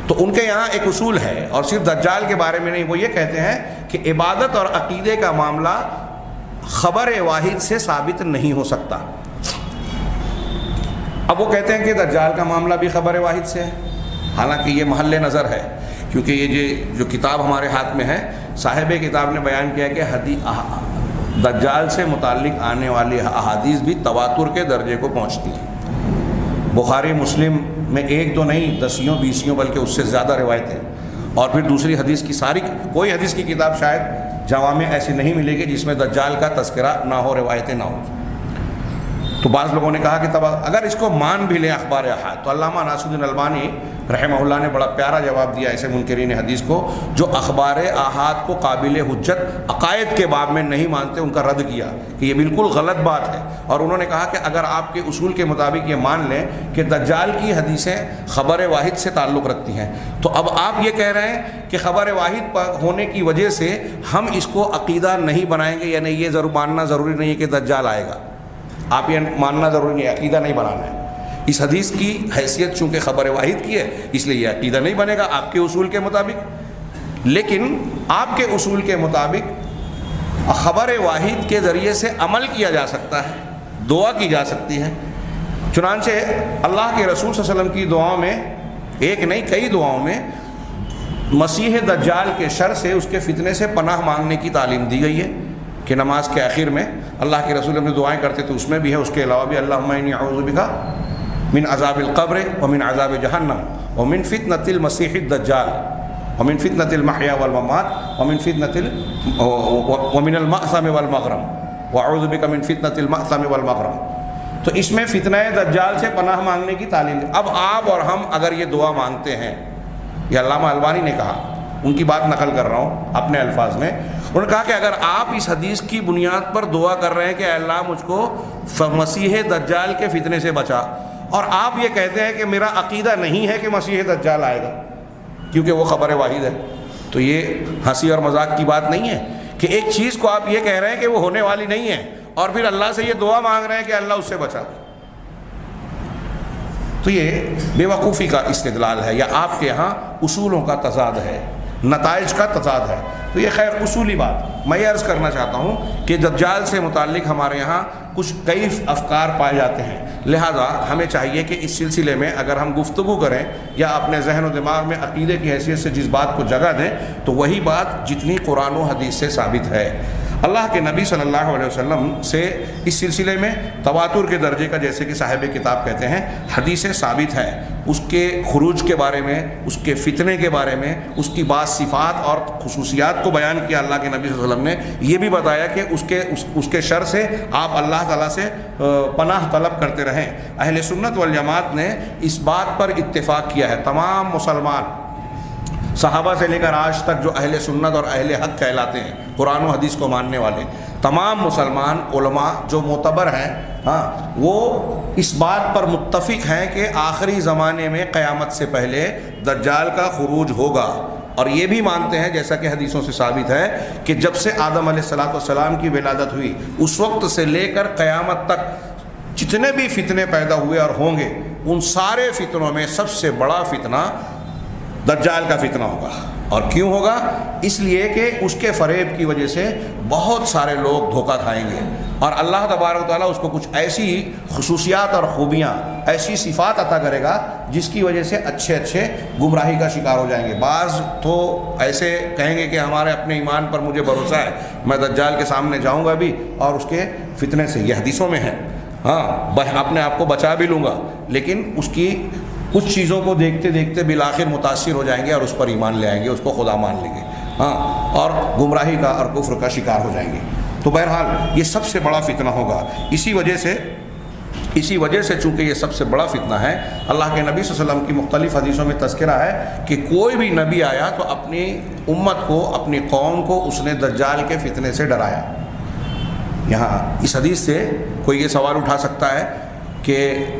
تو ان کے یہاں ایک اصول ہے، اور صرف دجال کے بارے میں نہیں، وہ یہ کہتے ہیں کہ عبادت اور عقیدے کا معاملہ خبر واحد سے ثابت نہیں ہو سکتا۔ اب وہ کہتے ہیں کہ دجال کا معاملہ بھی خبر واحد سے ہے، حالانکہ یہ محل نظر ہے، کیونکہ یہ جو کتاب ہمارے ہاتھ میں ہے، صاحب کتاب نے بیان کیا کہ دجال سے متعلق آنے والی احادیث بھی تواتر کے درجے کو پہنچتی ہیں۔ بخاری مسلم میں ایک دو نہیں، دسیوں بیسیوں بلکہ اس سے زیادہ روایتیں، اور پھر دوسری حدیث کی ساری، کوئی حدیث کی کتاب شاید جوامع ایسی نہیں ملے گی جس میں دجال کا تذکرہ نہ ہو، روایتیں نہ ہوں۔ تو بعض لوگوں نے کہا کہ تب اگر اس کو مان بھی لیں اخبار احاد، تو علامہ ناصر الدین البانی رحمہ اللہ نے بڑا پیارا جواب دیا ایسے منکرین حدیث کو جو اخبار احاد کو قابل حجت عقائد کے باب میں نہیں مانتے، ان کا رد کیا کہ یہ بالکل غلط بات ہے، اور انہوں نے کہا کہ اگر آپ کے اصول کے مطابق یہ مان لیں کہ دجال کی حدیثیں خبر واحد سے تعلق رکھتی ہیں، تو اب آپ یہ کہہ رہے ہیں کہ خبر واحد پر ہونے کی وجہ سے ہم اس کو عقیدہ نہیں بنائیں گے، یعنی یہ ماننا ضروری نہیں ہے کہ دجال آئے گا، آپ یہ ماننا ضروری نہیں ہے، عقیدہ نہیں بنانا ہے۔ اس حدیث کی حیثیت چونکہ خبر واحد کی ہے اس لیے یہ عقیدہ نہیں بنے گا آپ کے اصول کے مطابق، لیکن آپ کے اصول کے مطابق خبر واحد کے ذریعے سے عمل کیا جا سکتا ہے، دعا کی جا سکتی ہے۔ چنانچہ اللہ کے رسول صلی اللہ علیہ وسلم کی دعاؤں میں، ایک نہیں کئی دعاؤں میں، مسیح دجال کے شر سے، اس کے فتنے سے پناہ مانگنے کی تعلیم دی گئی ہے کہ نماز کے آخر میں اللہ کے رسول اپنے دعائیں کرتے تھے، اس میں بھی ہے، اس کے علاوہ بھی اللہم انی اعوذ بک من عذاب القبر ومن عذاب جہنم ومن فتنة المسیح الدجال ومن فتنة المحیا والممات ومن المأثم والمغرم واعوذ بک من فتنة المأثم والمغرم۔ تو اس میں فتنہ دجال سے پناہ مانگنے کی تعلیم دی۔ اب آپ اور ہم اگر یہ دعا مانگتے ہیں، یہ علامہ البانی نے کہا، ان کی بات نقل کر رہا ہوں اپنے الفاظ میں، انہوں نے کہا کہ اگر آپ اس حدیث کی بنیاد پر دعا کر رہے ہیں کہ اے اللہ مجھ کو مسیح دجال کے فتنے سے بچا، اور آپ یہ کہتے ہیں کہ میرا عقیدہ نہیں ہے کہ مسیح دجال آئے گا کیونکہ وہ خبر واحد ہے، تو یہ ہنسی اور مذاق کی بات نہیں ہے کہ ایک چیز کو آپ یہ کہہ رہے ہیں کہ وہ ہونے والی نہیں ہے، اور پھر اللہ سے یہ دعا مانگ رہے ہیں کہ اللہ اس سے بچا دے۔ تو یہ بے وقوفی کا استدلال ہے، یا آپ کے یہاں اصولوں کا تضاد ہے، نتائج کا تضاد ہے۔ تو یہ خیر اصولی بات میں یہ عرض کرنا چاہتا ہوں کہ دجال سے متعلق ہمارے یہاں کچھ کئی افکار پائے جاتے ہیں، لہذا ہمیں چاہیے کہ اس سلسلے میں اگر ہم گفتگو کریں یا اپنے ذہن و دماغ میں عقیدے کی حیثیت سے جس بات کو جگہ دیں تو وہی بات جتنی قرآن و حدیث سے ثابت ہے۔ اللہ کے نبی صلی اللہ علیہ وسلم سے اس سلسلے میں تواتر کے درجے کا، جیسے کہ صاحب کتاب کہتے ہیں، حدیثیں ثابت ہے، اس کے خروج کے بارے میں، اس کے فتنے کے بارے میں، اس کی بعض صفات اور خصوصیات کو بیان کیا اللہ کے نبی صلی اللہ علیہ وسلم نے، یہ بھی بتایا کہ اس کے شر سے آپ اللہ تعالیٰ سے پناہ طلب کرتے رہیں۔ اہل سنت والجماعت نے اس بات پر اتفاق کیا ہے، تمام مسلمان صحابہ سے لے کر آج تک جو اہل سنت اور اہل حق کہلاتے ہیں، قرآن و حدیث کو ماننے والے تمام مسلمان علماء جو معتبر ہیں، وہ اس بات پر متفق ہیں کہ آخری زمانے میں قیامت سے پہلے دجال کا خروج ہوگا، اور یہ بھی مانتے ہیں جیسا کہ حدیثوں سے ثابت ہے کہ جب سے آدم علیہ السلام کی ولادت ہوئی اس وقت سے لے کر قیامت تک جتنے بھی فتنے پیدا ہوئے اور ہوں گے، ان سارے فتنوں میں سب سے بڑا فتنہ دجال کا فتنہ ہوگا۔ اور کیوں ہوگا؟ اس لیے کہ اس کے فریب کی وجہ سے بہت سارے لوگ دھوکہ کھائیں گے، اور اللہ تبارک و تعالیٰ اس کو کچھ ایسی خصوصیات اور خوبیاں، ایسی صفات عطا کرے گا جس کی وجہ سے اچھے گمراہی کا شکار ہو جائیں گے۔ بعض تو ایسے کہیں گے کہ ہمارے اپنے ایمان پر مجھے بھروسہ ہے، میں دجال کے سامنے جاؤں گا بھی اور اس کے فتنے سے، یہ حدیثوں میں ہے، اپنے آپ کو بچا بھی لوں گا، لیکن اس کی کچھ چیزوں کو دیکھتے دیکھتے بالآخر متاثر ہو جائیں گے اور اس پر ایمان لے آئیں گے، اس کو خدا مان لیں گے۔ ہاں، اور گمراہی کا اور کفر کا شکار ہو جائیں گے۔ تو بہرحال یہ سب سے بڑا فتنہ ہوگا۔ اسی وجہ سے چونکہ یہ سب سے بڑا فتنہ ہے، اللہ کے نبی صلی اللہ علیہ وسلم کی مختلف حدیثوں میں تذکرہ ہے کہ کوئی بھی نبی آیا تو اپنی امت کو، اپنی قوم کو اس نے دجال کے فتنے سے ڈرایا۔ یہاں اس حدیث سے کوئی یہ سوال اٹھا سکتا ہے کہ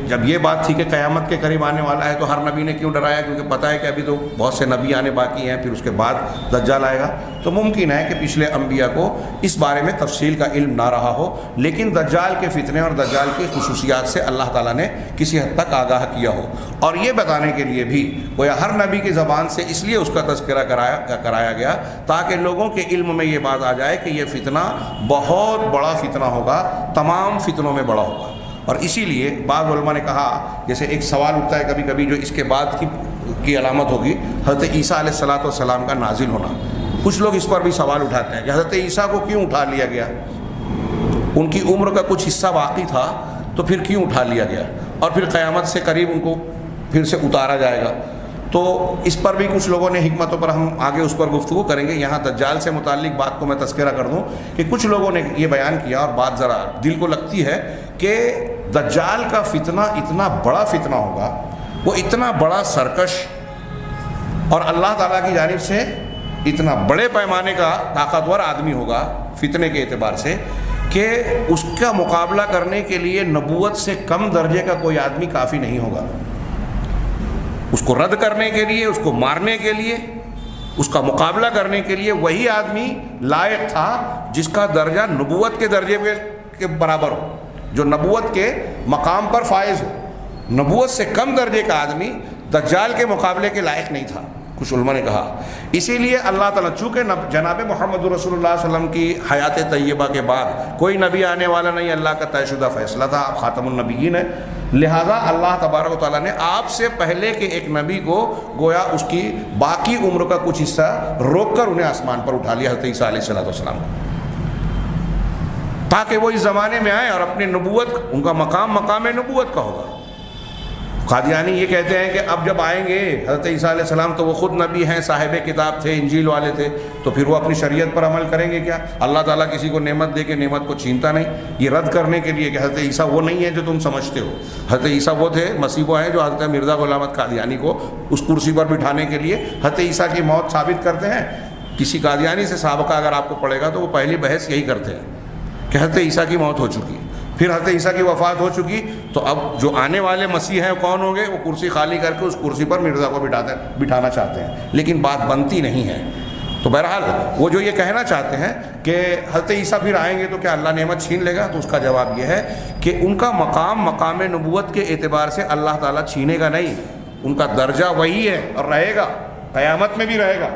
جب یہ بات تھی کہ قیامت کے قریب آنے والا ہے تو ہر نبی نے کیوں ڈرایا؟ کیونکہ پتہ ہے کہ ابھی تو بہت سے نبی آنے باقی ہیں، پھر اس کے بعد دجال آئے گا۔ تو ممکن ہے کہ پچھلے انبیاء کو اس بارے میں تفصیل کا علم نہ رہا ہو، لیکن دجال کے فتنے اور دجال کی خصوصیات سے اللہ تعالیٰ نے کسی حد تک آگاہ کیا ہو، اور یہ بتانے کے لیے بھی گویا ہر نبی کی زبان سے اس لیے اس کا تذکرہ کرایا گیا تاکہ لوگوں کے علم میں یہ بات آ جائے کہ یہ فتنہ بہت بڑا فتنہ ہوگا، تمام فتنوں میں بڑا ہوگا۔ اور اسی لیے بعض علماء نے کہا، جیسے ایک سوال اٹھتا ہے کبھی کبھی جو اس کے بعد کی علامت ہوگی حضرت عیسیٰ علیہ السلام کا نازل ہونا۔ کچھ لوگ اس پر بھی سوال اٹھاتے ہیں کہ حضرت عیسیٰ کو کیوں اٹھا لیا گیا؟ ان کی عمر کا کچھ حصہ باقی تھا تو پھر کیوں اٹھا لیا گیا، اور پھر قیامت سے قریب ان کو پھر سے اتارا جائے گا؟ تو اس پر بھی کچھ لوگوں نے حکمتوں پر ہم آگے اس پر گفتگو کریں گے۔ یہاں دجال سے متعلق بات کو میں تذکرہ کر دوں کہ کچھ لوگوں نے یہ بیان کیا، اور بات ذرا دل کو لگتی ہے، کہ دجال کا فتنہ اتنا بڑا فتنہ ہوگا، وہ اتنا بڑا سرکش اور اللہ تعالیٰ کی جانب سے اتنا بڑے پیمانے کا طاقتور آدمی ہوگا فتنے کے اعتبار سے، کہ اس کا مقابلہ کرنے کے لیے نبوت سے کم درجے کا کوئی آدمی کافی نہیں ہوگا۔ اس کو رد کرنے کے لیے، اس کو مارنے کے لیے، اس کا مقابلہ کرنے کے لیے وہی آدمی لائق تھا جس کا درجہ نبوت کے درجے کے برابر ہو، جو نبوت کے مقام پر فائز ہو۔ نبوت سے کم درجے کا آدمی دجال کے مقابلے کے لائق نہیں تھا، کچھ علماء نے کہا۔ اسی لیے اللہ تعالیٰ، چونکہ جناب محمد رسول اللہ صلی اللہ علیہ وسلم کی حیات طیبہ کے بعد کوئی نبی آنے والا نہیں، اللہ کا طے شدہ فیصلہ تھا، آپ خاتم النبیین ہیں، لہذا اللہ تبارک و تعالیٰ نے آپ سے پہلے کے ایک نبی کو گویا اس کی باقی عمر کا کچھ حصہ روک کر انہیں آسمان پر اٹھا لیا، حضرت عیسیٰ علیہ السلام کو، تاکہ وہ اس زمانے میں آئیں اور اپنی نبوت، ان کا مقام نبوت کا ہوگا۔ قادیانی یہ کہتے ہیں کہ اب جب آئیں گے حضرت عیسیٰ علیہ السلام تو وہ خود نبی ہیں، صاحب کتاب تھے، انجیل والے تھے، تو پھر وہ اپنی شریعت پر عمل کریں گے کیا؟ اللہ تعالیٰ کسی کو نعمت دے کے نعمت کو چھینتا نہیں۔ یہ رد کرنے کے لیے کہ حضرت عیسیٰ وہ نہیں ہے جو تم سمجھتے ہو، حضرت عیسیٰ وہ تھے، مسیح وہ ہیں جو حضرت مرزا غلام احمد قادیانی کو اس کرسی پر بٹھانے کے لیے حضرت عیسیٰ کی موت ثابت کرتے ہیں۔ کسی قادیانی سے سابقہ اگر آپ کو پڑے گا تو وہ پہلی بحث یہی کرتے ہیں کہ حضرت عیسیٰ کی موت ہو چکی، پھر حضرت عیسیٰ کی وفات ہو چکی، تو اب جو آنے والے مسیح ہیں کون ہوں گے؟ وہ کرسی خالی کر کے اس کرسی پر مرزا کو بٹھانا چاہتے ہیں، لیکن بات بنتی نہیں ہے۔ تو بہرحال وہ جو یہ کہنا چاہتے ہیں کہ حضرت عیسیٰ پھر آئیں گے تو کیا اللہ نعمت چھین لے گا، تو اس کا جواب یہ ہے کہ ان کا مقام نبوت کے اعتبار سے اللہ تعالیٰ چھینے گا نہیں، ان کا درجہ وہی ہے اور رہے گا، قیامت میں بھی رہے گا،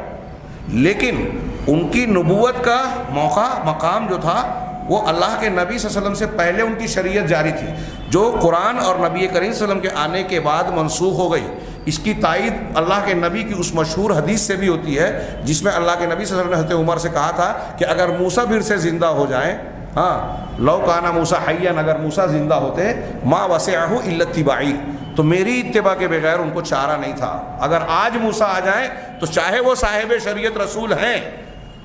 لیکن ان کی نبوت کا مقام جو تھا وہ اللہ کے نبی صلی اللہ علیہ وسلم سے پہلے ان کی شریعت جاری تھی، جو قرآن اور نبی کریم صلی اللہ علیہ وسلم کے آنے کے بعد منسوخ ہو گئی۔ اس کی تائید اللہ کے نبی کی اس مشہور حدیث سے بھی ہوتی ہے جس میں اللہ کے نبی صلی اللہ علیہ وسلم نے حضرت عمر سے کہا تھا کہ اگر موسیٰ پھر سے زندہ ہو جائیں، لو کان موسیٰ حیًّا، اگر موسیٰ زندہ ہوتے، ما وسعہ الا اتباعی، تو میری اتباع کے بغیر ان کو چارہ نہیں تھا۔ اگر آج موسیٰ آ جائیں تو چاہے وہ صاحب شریعت رسول ہیں،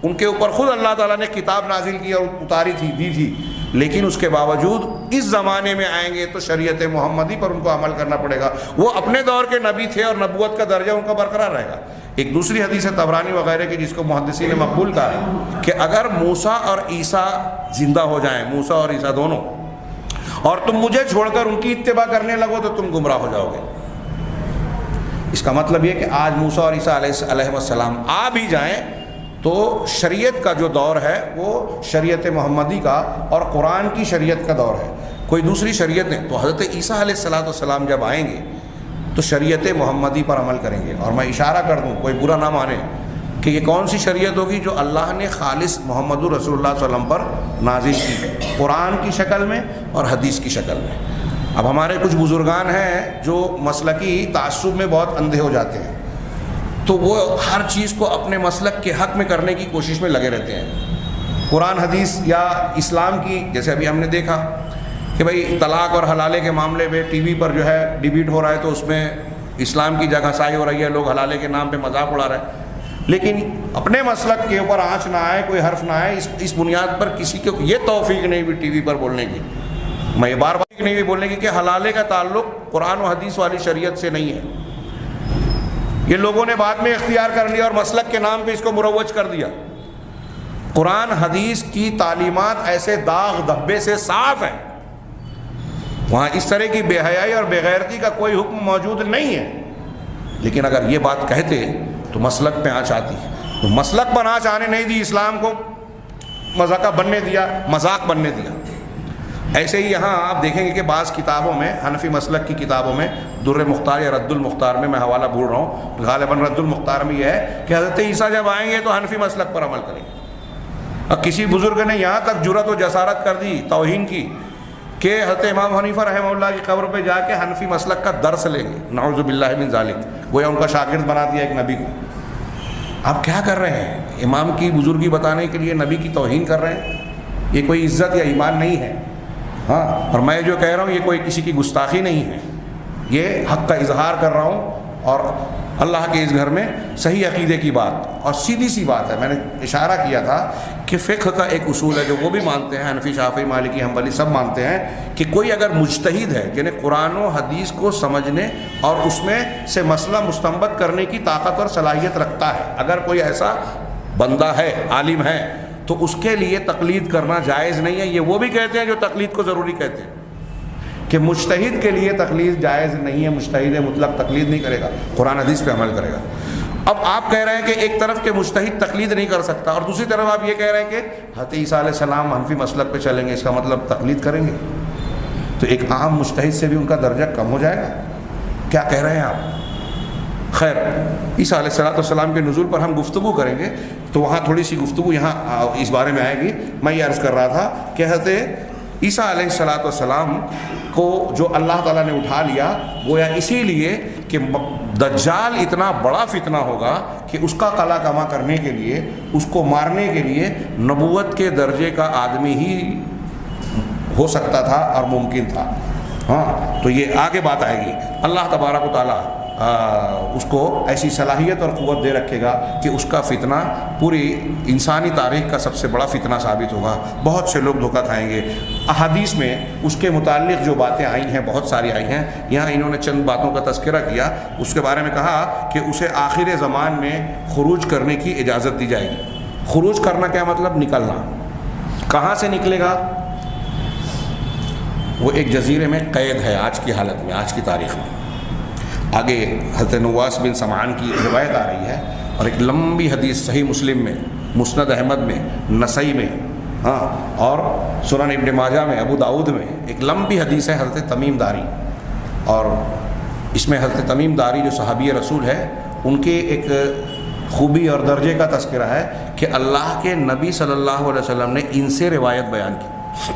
ان کے اوپر خود اللہ تعالیٰ نے کتاب نازل کی اور اتاری تھی، دی تھی، لیکن اس کے باوجود اس زمانے میں آئیں گے تو شریعت محمدی پر ان کو عمل کرنا پڑے گا۔ وہ اپنے دور کے نبی تھے اور نبوت کا درجہ ان کا برقرار رہے گا۔ ایک دوسری حدیث ہے طبرانی وغیرہ کی جس کو محدثین نے مقبول کہا ہے کہ اگر موسیٰ اور عیسیٰ زندہ ہو جائیں، موسیٰ اور عیسیٰ دونوں، اور تم مجھے چھوڑ کر ان کی اتباع کرنے لگو تو تم گمراہ ہو جاؤ گے۔ اس کا مطلب یہ کہ آج موسیٰ اور عیسیٰ علیہ السلام آ بھی جائیں تو شریعت کا جو دور ہے وہ شریعت محمدی کا اور قرآن کی شریعت کا دور ہے، کوئی دوسری شریعت نہیں۔ تو حضرت عیسیٰ علیہ السلام جب آئیں گے تو شریعت محمدی پر عمل کریں گے، اور میں اشارہ کر دوں، کوئی برا نہ مانے، کہ یہ کون سی شریعت ہوگی؟ جو اللہ نے خالص محمد رسول اللہ صلی اللہ علیہ وسلم پر نازل کی، قرآن کی شکل میں اور حدیث کی شکل میں۔ اب ہمارے کچھ بزرگان ہیں جو مسلکی تعصب میں بہت اندھے ہو جاتے ہیں، تو وہ ہر چیز کو اپنے مسلک کے حق میں کرنے کی کوشش میں لگے رہتے ہیں۔ قرآن حدیث یا اسلام کی، جیسے ابھی ہم نے دیکھا کہ بھائی طلاق اور حلالے کے معاملے میں ٹی وی پر جو ہے ڈیبیٹ ہو رہا ہے، تو اس میں اسلام کی جگہ سائی ہو رہی ہے، لوگ حلالے کے نام پہ مذاق اڑا رہے ہیں۔ لیکن اپنے مسلک کے اوپر آنچ نہ آئے، کوئی حرف نہ آئے، اس بنیاد پر کسی کو یہ توفیق نہیں ہوئی ٹی وی پر بولنے کی، میں یہ بار بار نہیں ہوئی بولنے کی کہ حلالے کا تعلق قرآن و حدیث والی شریعت سے نہیں ہے. یہ لوگوں نے بعد میں اختیار کر لیا اور مسلک کے نام پہ اس کو مروج کر دیا. قرآن حدیث کی تعلیمات ایسے داغ دھبے سے صاف ہیں، وہاں اس طرح کی بے حیائی اور بے غیرتی کا کوئی حکم موجود نہیں ہے. لیکن اگر یہ بات کہتے تو مسلک پہ آنچ آتی. تو مسلک پر آنچ آنے نہیں دی، اسلام کو مذاق بننے دیا، مذاق بننے دیا. ایسے ہی یہاں آپ دیکھیں گے کہ بعض کتابوں میں، حنفی مسلک کی کتابوں میں، در مختار یا رد المختار میں حوالہ بھول رہا ہوں، غالباً رد المختار میں یہ ہے کہ حضرت عیسیٰ جب آئیں گے تو حنفی مسلک پر عمل کریں گے. اب کسی بزرگ نے یہاں تک جرأت و جسارت کر دی توہین کی کہ حضرت امام حنیفہ رحمہ اللہ کی قبر پہ جا کے حنفی مسلک کا درس لیں گے. نعوذ باللہ من ذالک، گویا ان کا شاگرد بنا دیا ایک نبی کو. آپ کیا کر رہے ہیں؟ امام کی بزرگی بتانے کے لیے نبی کی توہین کر رہے ہیں. یہ کوئی عزت یا ایمان نہیں ہے. ہاں، اور میں جو کہہ رہا ہوں یہ کوئی کسی کی گستاخی نہیں ہے، یہ حق کا اظہار کر رہا ہوں اور اللہ کے اس گھر میں صحیح عقیدے کی بات. اور سیدھی سی بات ہے، میں نے اشارہ کیا تھا کہ فقہ کا ایک اصول ہے جو وہ بھی مانتے ہیں، حنفی شافعی مالکی حنبلی سب مانتے ہیں، کہ کوئی اگر مجتہد ہے یعنی قرآن و حدیث کو سمجھنے اور اس میں سے مسئلہ مستنبط کرنے کی طاقت اور صلاحیت رکھتا ہے، اگر کوئی ایسا بندہ ہے، عالم ہے، تو اس کے لیے تقلید کرنا جائز نہیں ہے. یہ وہ بھی کہتے ہیں جو تقلید کو ضروری کہتے ہیں کہ مجتہد کے لیے تقلید جائز نہیں ہے، مجتہد مطلق تقلید نہیں کرے گا، قرآن حدیث پہ عمل کرے گا. اب آپ کہہ رہے ہیں کہ ایک طرف کے مجتہد تقلید نہیں کر سکتا اور دوسری طرف آپ یہ کہہ رہے ہیں کہ حضرت عیسیٰ علیہ السلام حنفی مسلک پہ چلیں گے، اس کا مطلب تقلید کریں گے. تو ایک عام مجتہد سے بھی ان کا درجہ کم ہو جائے گا. کیا کہہ رہے ہیں آپ؟ خیر، عیسیٰ علیہ السلام کے نزول پر ہم گفتگو کریں گے تو وہاں تھوڑی سی گفتگو یہاں اس بارے میں آئے گی. میں یہ عرض کر رہا تھا کہ حضرت عیسیٰ علیہ السلام کو جو اللہ تعالیٰ نے اٹھا لیا گویا اسی لیے کہ دجال اتنا بڑا فتنہ ہوگا کہ اس کا قلع کما کرنے کے لیے، اس کو مارنے کے لیے نبوت کے درجے کا آدمی ہی ہو سکتا تھا اور ممکن تھا. ہاں، تو یہ آگے بات آئے گی. اللہ تبارک و تعالیٰ اس کو ایسی صلاحیت اور قوت دے رکھے گا کہ اس کا فتنہ پوری انسانی تاریخ کا سب سے بڑا فتنہ ثابت ہوگا. بہت سے لوگ دھوکہ کھائیں گے. احادیث میں اس کے متعلق جو باتیں آئی ہیں بہت ساری آئی ہیں. یہاں انہوں نے چند باتوں کا تذکرہ کیا. اس کے بارے میں کہا کہ اسے آخر زمان میں خروج کرنے کی اجازت دی جائے گی. خروج کرنا کیا مطلب؟ نکلنا. کہاں سے نکلے گا؟ وہ ایک جزیرے میں قید ہے آج کی حالت میں، آج کی تاریخ میں. آگے حضرت نواس بن سمعان کی روایت آ رہی ہے اور ایک لمبی حدیث صحیح مسلم میں، مسند احمد میں، نسائی میں، ہاں، اور سنن ابن ماجہ میں، ابو داؤد میں ایک لمبی حدیث ہے حضرت تمیم داری. اور اس میں حضرت تمیم داری جو صحابی رسول ہے ان کے ایک خوبی اور درجے کا تذکرہ ہے کہ اللہ کے نبی صلی اللہ علیہ وسلم نے ان سے روایت بیان کی.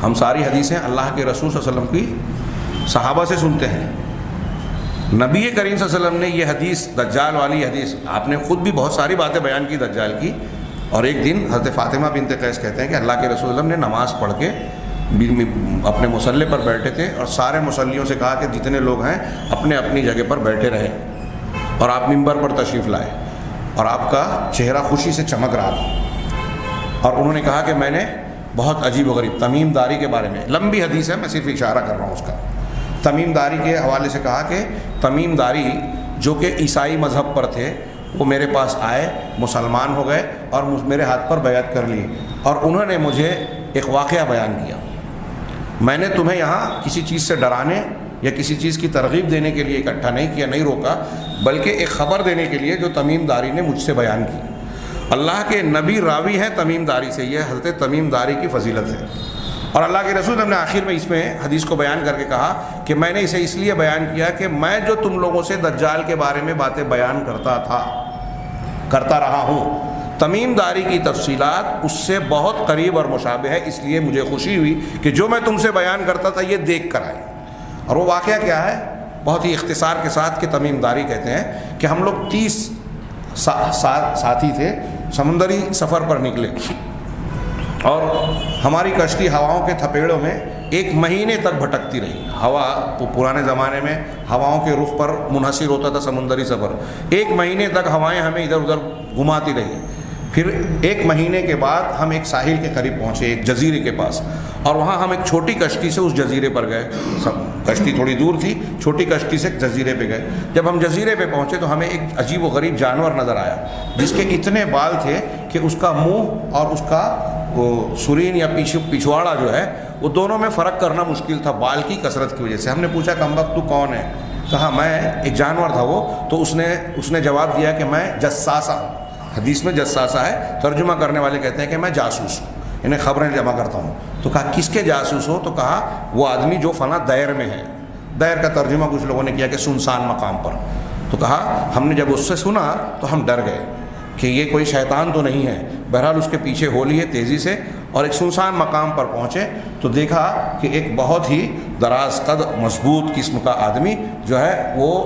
ہم ساری حدیثیں اللہ کے رسول صلی اللہ علیہ وسلم کی صحابہ سے سنتے ہیں. نبی کریم صلی اللہ علیہ وسلم نے یہ حدیث، دجال والی حدیث، آپ نے خود بھی بہت ساری باتیں بیان کی دجال کی. اور ایک دن حضرت فاطمہ بنت قیس کہتے ہیں کہ اللہ کے رسول صلی اللہ علیہ وسلم نے نماز پڑھ کے اپنے مصلی پر بیٹھے تھے اور سارے مصلیوں سے کہا کہ جتنے لوگ ہیں اپنے اپنی جگہ پر بیٹھے رہے، اور آپ منبر پر تشریف لائے اور آپ کا چہرہ خوشی سے چمک رہا تھا. اور انہوں نے کہا کہ میں نے بہت عجیب و غریب تمیم داری کے بارے میں، لمبی حدیث ہے میں صرف اشارہ کر رہا ہوں اس کا، تمیم داری کے حوالے سے کہا کہ تمیم داری جو کہ عیسائی مذہب پر تھے وہ میرے پاس آئے، مسلمان ہو گئے اور میرے ہاتھ پر بیعت کر لی. اور انہوں نے مجھے ایک واقعہ بیان کیا. میں نے تمہیں یہاں کسی چیز سے ڈرانے یا کسی چیز کی ترغیب دینے کے لیے اکٹھا نہیں کیا، نہیں روکا، بلکہ ایک خبر دینے کے لیے جو تمیم داری نے مجھ سے بیان کی. اللہ کے نبی راوی ہیں تمیم داری سے، یہ حضرت تمیم داری کی فضیلت ہے. اور اللہ کے رسول نے آخر میں اس میں حدیث کو بیان کر کے کہا کہ میں نے اسے اس لیے بیان کیا کہ میں جو تم لوگوں سے دجال کے بارے میں باتیں بیان کرتا رہا ہوں، تمیم داری کی تفصیلات اس سے بہت قریب اور مشابہ ہے. اس لیے مجھے خوشی ہوئی کہ جو میں تم سے بیان کرتا تھا یہ دیکھ کر آئے. اور وہ واقعہ کیا ہے؟ بہت ہی اختصار کے ساتھ کہ تمیم داری کہتے ہیں کہ ہم لوگ 30 ساتھی تھے، سمندری سفر پر نکلے اور ہماری کشتی ہواؤں کے تھپیڑوں میں 1 مہینے تک بھٹکتی رہی. ہوا پرانے زمانے میں ہواؤں کے رخ پر منحصر ہوتا تھا سمندری سفر. 1 مہینے تک ہوائیں ہمیں ادھر ادھر گھماتی رہی. پھر 1 مہینے کے بعد ہم ایک ساحل کے قریب پہنچے, ایک جزیرے کے پاس, اور وہاں ہم ایک چھوٹی کشتی سے اس جزیرے پر گئے. کشتی تھوڑی دور تھی, چھوٹی کشتی سے جزیرے پہ گئے. جب ہم جزیرے پہ پہنچے تو ہمیں ایک عجیب و غریب جانور نظر آیا جس کے اتنے بال تھے کہ اس کا منہ اور اس کا وہ سرین یا پچھواڑا جو ہے وہ دونوں میں فرق کرنا مشکل تھا بال کی کثرت کی وجہ سے. ہم نے پوچھا کمبخت تو کون ہے؟ کہا میں ایک جانور تھا وہ. تو اس نے جواب دیا کہ میں جساسہ. حدیث میں جساسہ ہے, ترجمہ کرنے والے کہتے ہیں کہ میں جاسوس ہوں, انہیں خبریں جمع کرتا ہوں. تو کہا کس کے جاسوس ہو؟ تو کہا وہ آدمی جو فلاں دیر میں ہے. دیر کا ترجمہ کچھ لوگوں نے کیا کہ سنسان مقام پر. تو کہا ہم نے جب اس سے سنا تو ہم ڈر گئے کہ یہ کوئی شیطان تو نہیں ہے. بہرحال اس کے پیچھے ہو لیے تیزی سے اور ایک سنسان مقام پر پہنچے تو دیکھا کہ ایک بہت ہی دراز قد مضبوط قسم کا آدمی جو ہے وہ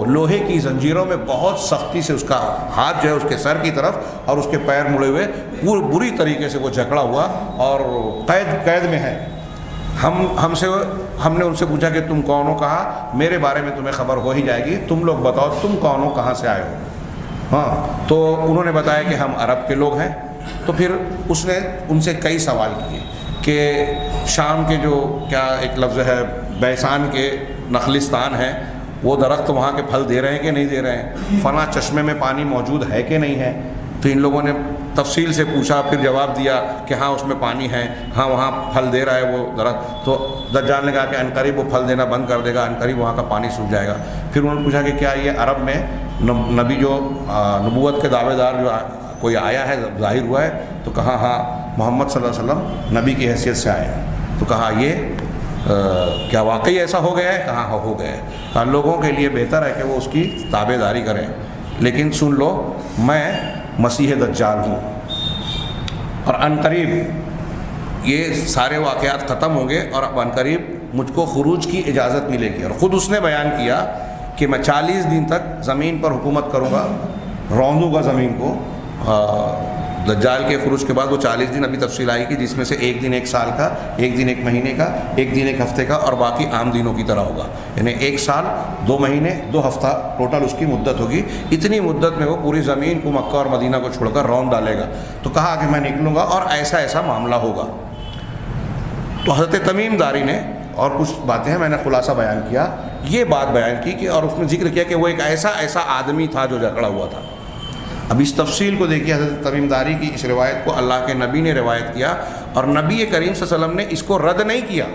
لوہے کی زنجیروں میں بہت سختی سے اس کا ہاتھ جو ہے اس کے سر کی طرف اور اس کے پیر مڑے ہوئے بری طریقے سے وہ جکڑا ہوا اور قید میں ہے. ہم نے ان سے پوچھا کہ تم کون ہو؟ کہا میرے بارے میں تمہیں خبر ہو ہی جائے گی, تم لوگ بتاؤ تم کون ہو, کہاں سے آئے ہو؟ ہاں, تو انہوں نے بتایا کہ ہم عرب کے لوگ ہیں. تو پھر اس نے ان سے کئی سوال کیے کہ شام کے جو کیا ایک لفظ ہے بیسان کے نخلستان ہیں, وہ درخت وہاں کے پھل دے رہے ہیں کہ نہیں دے رہے ہیں؟ فلاں چشمے میں پانی موجود ہے کہ نہیں ہے؟ تو ان لوگوں نے تفصیل سے پوچھا, پھر جواب دیا کہ ہاں اس میں پانی ہے, ہاں وہاں پھل دے رہا ہے وہ درخت. تو دجال نے کہا کہ عنقریب وہ پھل دینا بند کر دے گا, عنقریب وہاں کا پانی سوکھ جائے گا. پھر انہوں نے پوچھا کہ کیا یہ عرب میں نبی جو نبوت کے دعوے دار جو کوئی آیا ہے, ظاہر ہوا ہے؟ تو کہا ہاں محمد صلی اللہ علیہ وسلم نبی کی حیثیت سے آئے ہیں. تو کہا یہ کیا واقعی ایسا ہو گیا ہے؟ کہاں ہو گیا ہے. کہا لوگوں کے لیے بہتر ہے کہ وہ اس کی تابع داری کریں, لیکن سن لو میں مسیح دجال ہوں اور عنقریب یہ سارے واقعات ختم ہوں گے اور اب عنقریب مجھ کو خروج کی اجازت ملے گی. اور خود اس نے بیان کیا کہ میں 40 دن تک زمین پر حکومت کروں گا, روندوں گا زمین کو. دجال کے خروج کے بعد وہ 40 دن ابھی تفصیل آئی کہ جس میں سے 1 دن 1 سال کا, 1 دن 1 مہینے کا, 1 دن 1 ہفتے کا اور باقی عام دنوں کی طرح ہوگا. یعنی 1 سال 2 مہینے 2 ہفتہ ٹوٹل اس کی مدت ہوگی. اتنی مدت میں وہ پوری زمین کو مکہ اور مدینہ کو چھوڑ کر روند ڈالے گا. تو کہا کہ میں نکلوں گا اور ایسا ایسا معاملہ ہوگا. تو حضرت تمیم داری نے اور کچھ باتیں ہیں میں نے خلاصہ بیان کیا, یہ بات بیان کی کہ اور اس میں ذکر کیا کہ وہ ایک ایسا آدمی تھا جو جکڑا ہوا تھا. اب اس تفصیل کو دیکھیے, حضرت تمیم داری کی اس روایت کو اللہ کے نبی نے روایت کیا اور نبی کریم صلی اللہ علیہ وسلم نے اس کو رد نہیں کیا.